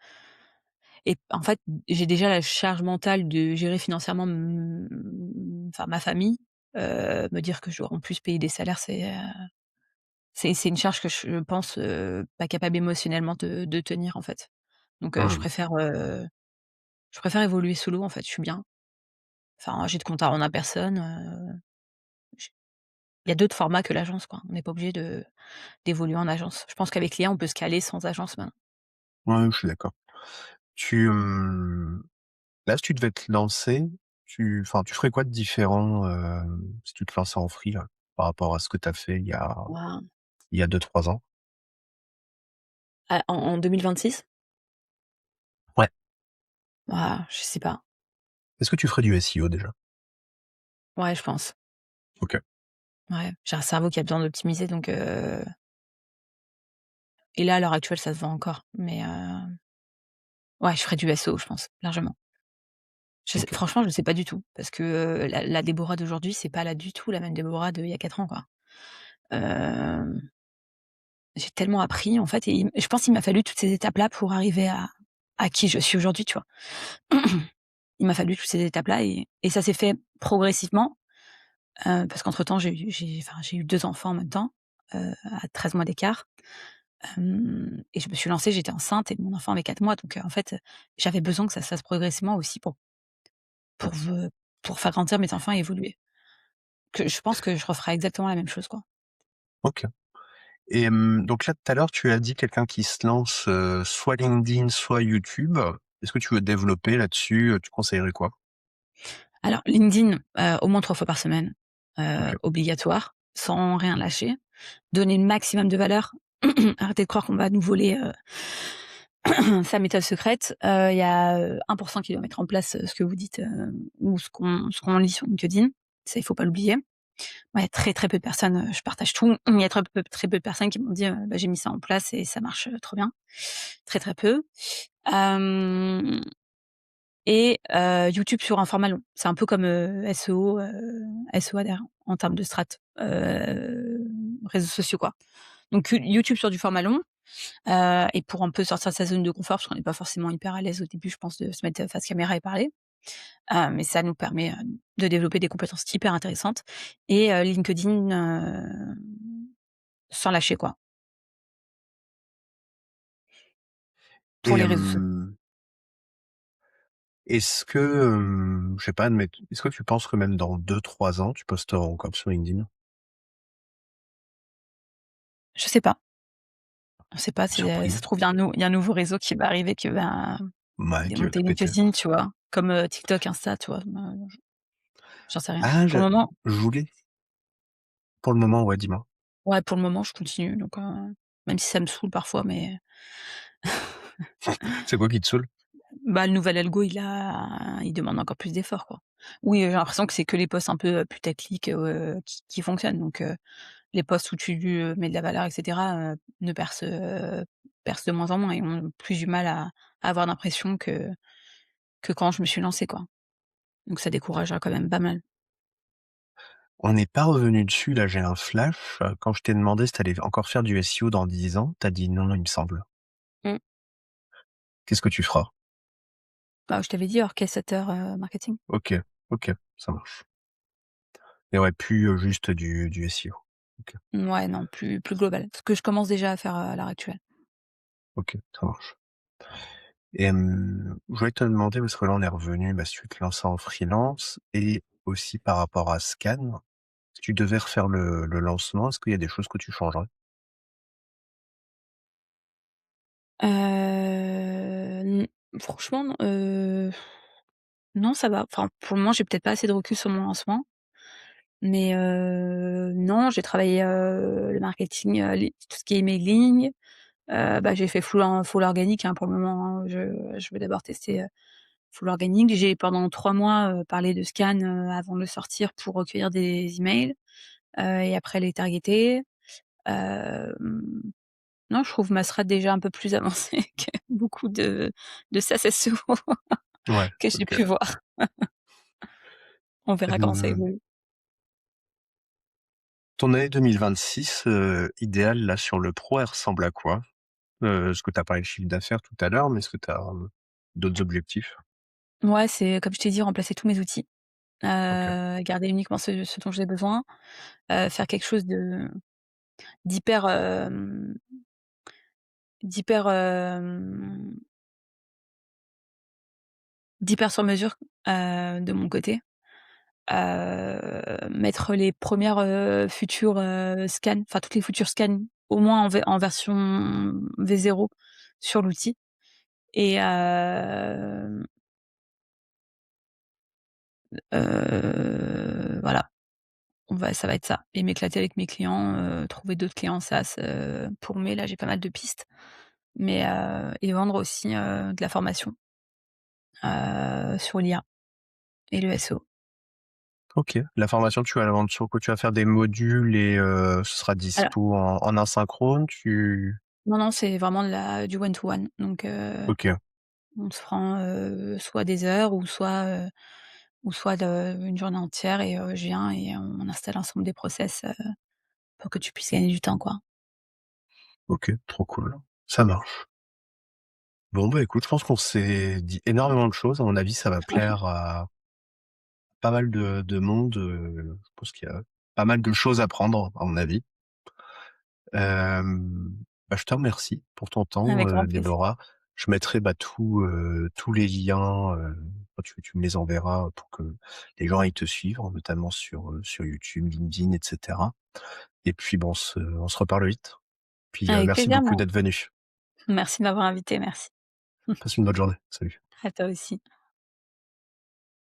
et en fait, j'ai déjà la charge mentale de gérer financièrement enfin ma famille. Me dire que je dois en plus payer des salaires, c'est une charge que je pense, pas capable émotionnellement de tenir, en fait. Donc Mmh. je préfère évoluer solo, en fait, je suis bien. Enfin, j'ai de compte à rendre à personne, j il y a d'autres formats que l'agence, quoi. On n'est pas obligé d'évoluer en agence. Je pense qu'avec l'IA, on peut se caler sans agence maintenant. Ouais, je suis d'accord. Tu, là, si tu devais te lancer, tu ferais quoi de différent, si tu te lançais en free, là, par rapport à ce que tu as fait Waouh! il y a 2-3 ans? Ah, en 2026? Ouais. Waouh, je sais pas. Est-ce que tu ferais du SEO déjà? Ouais, je pense. OK, Ouais, j'ai un cerveau qui a besoin d'optimiser donc et là, à l'heure actuelle, ça se vend encore, mais ouais, je ferais du SEO, je pense, largement. OK. Franchement, je sais pas du tout parce que, la Déborah d'aujourd'hui, c'est pas du tout la même Déborah d'il y a 4 ans, quoi. Hem, j'ai tellement appris, en fait et je pense qu'il m'a fallu toutes ces étapes-là pour arriver à qui je suis aujourd'hui, tu vois? Il m'a fallu toutes ces étapes-là et ça s'est fait progressivement, parce qu'entre-temps, j'ai eu 2 enfants en même temps, à 13 mois d'écart. Et je me suis lancée, j'étais enceinte et mon enfant avait 4 mois donc en fait, j'avais besoin que ça se fasse progressivement aussi pour ve pour faire grandir mes enfants et évoluer. Que je pense que je referais exactement la même chose, quoi. OK. Et donc là, tout à l'heure, tu as dit quelqu'un qui se lance, soit LinkedIn, soit YouTube. Est-ce que tu veux développer là-dessus, tu conseillerais quoi? Alors LinkedIn, au moins 3 fois par semaine, OK. obligatoire, sans rien lâcher. Donner le maximum de valeur. Arrêter de croire qu'on va nous voler, sa méthode secrète. Il y a, 1 qui doit mettre en place, ce que vous dites, ou ce qu'on lit sur LinkedIn. Ça, il faut pas l'oublier. Ouais, très, très peu de personnes, je partage tout. Il y a très peu de personnes qui m'ont dit, «Bah, j'ai mis ça en place et ça marche, trop bien». Très, très peu. Hem Et YouTube sur un format long. C'est un peu comme, SEO ADR en termes de strat, réseaux sociaux, quoi. Donc YouTube sur du format long, et pour un peu sortir de sa zone de confort, parce qu'on n'est pas forcément hyper à l'aise au début, je pense, de se mettre face caméra et parler. Mais ça nous permet, de développer des compétences hyper intéressantes et LinkedIn, sans lâcher, quoi, pour Et les réseaux sociaux. est-ce que, je sais pas, est-ce que tu penses que même dans 2-3 ans, tu posteras encore sur LinkedIn? Je sais pas, on sait pas, ça Surprise. se trouve, il y a un nouveau réseau qui va arriver qui va Ouais, qui va démonter tout péter. LinkedIn, tu vois? Comme, TikTok, Insta, tu vois? J'en sais rien. Ah, Pour le moment, je voulais pour le moment, ouais, dis-moi? ouais, pour le moment, je continue, donc même si ça me saoule parfois, mais C'est quoi qui te saoule? bah, le nouvel algo, il demande encore plus d'efforts, quoi. Oui, j'ai l'impression que c'est que les posts un peu, putaclic, qui fonctionnent, donc les posts où tu, mets de la valeur et cetera, ne percent de moins en moins et ont plus du mal à avoir l'impression que quand je me suis lancée, quoi. Donc ça découragera quand même pas mal. On n'est pas revenu dessus, là, j'ai un flash. Quand je t'ai demandé si tu allais encore faire du SEO dans 10 ans, tu as dit: «Non», il me semble. Mmh. Qu'est-ce que tu feras? Bah, je t'avais dit orchestrateur, marketing. OK, OK, ça marche. Et ouais, plus, juste du SEO. OK, Ouais, non, plus global. Ce que je commence déjà à faire, à l'heure actuelle. OK, ça marche. Et je voulais te demander, parce que là, on est revenu, bah, si tu te lances en freelance et aussi par rapport à Scan, si tu devais refaire le lancement, est-ce qu'il y a des choses que tu changerais? N franchement, non, non, ça va. Enfin, pour le moment, j'ai peut-être pas assez de recul sur mon lancement, mais non, j'ai travaillé, le marketing, les tout ce qui est emailing, bah, j'ai fait full organique, hein, pour le moment, hein. Je veux d'abord tester, full organique. J'ai pendant 3 mois, parlé de Scan, avant de le sortir pour recueillir des emails, et après les targeter. Hem Non, je trouve ma strat déjà un peu plus avancée que beaucoup de SaaS SEO Ouais, que j'ai OK. pu voir. On verra comment ça Hem, évolue. Ton année 2026, idéale, là, sur le pro, elle ressemble à quoi? Parce que tu as parlé de chiffre d'affaires tout à l'heure, mais est-ce que tu as, d'autres objectifs? Ouais, c'est comme je t'ai dit, remplacer tous mes outils, OK. garder uniquement ce dont j'ai besoin, faire quelque chose d'hyper, d'hyper, d'hyper sur mesure, de mon côté. Mettre les premières res futures, scans, enfin toutes les futures scans, au moins en version V0 sur l'outil et voilà, ça va être ça et m'éclater avec mes clients, trouver d'autres clients SaaS, pour mai, là, j'ai pas mal de pistes, mais et vendre aussi, de la formation, sur l'IA et le SEO. OK. La formation, tu vas la vendre sur quoi? Tu vas faire des modules et ce sera Alors dispo en asynchrone? non, non, c'est vraiment du one to one, donc OK, on se prend, soit des heures ou soit une journée entière et je viens et on installe ensemble des process, pour que tu puisses gagner du temps, quoi. OK, trop cool. Ça marche. Bon, bah, écoute, je pense qu'on s'est dit énormément de choses. À mon avis, ça va plaire à pas mal de monde, je pense qu'il y a pas mal de choses à prendre, à mon avis. Bah, je te remercie pour ton temps, Avec grand plaisir. Déborah. Je mettrai, bah, tous les liens, tu me les enverras pour que les gens aillent te suivre, notamment sur YouTube, LinkedIn et cetera. Et puis, bon, on se reparle vite. Puis, Avec merci plaisir, beaucoup d'être venu. merci de m'avoir invitée, merci. Passe une bonne journée. Salut. À toi aussi.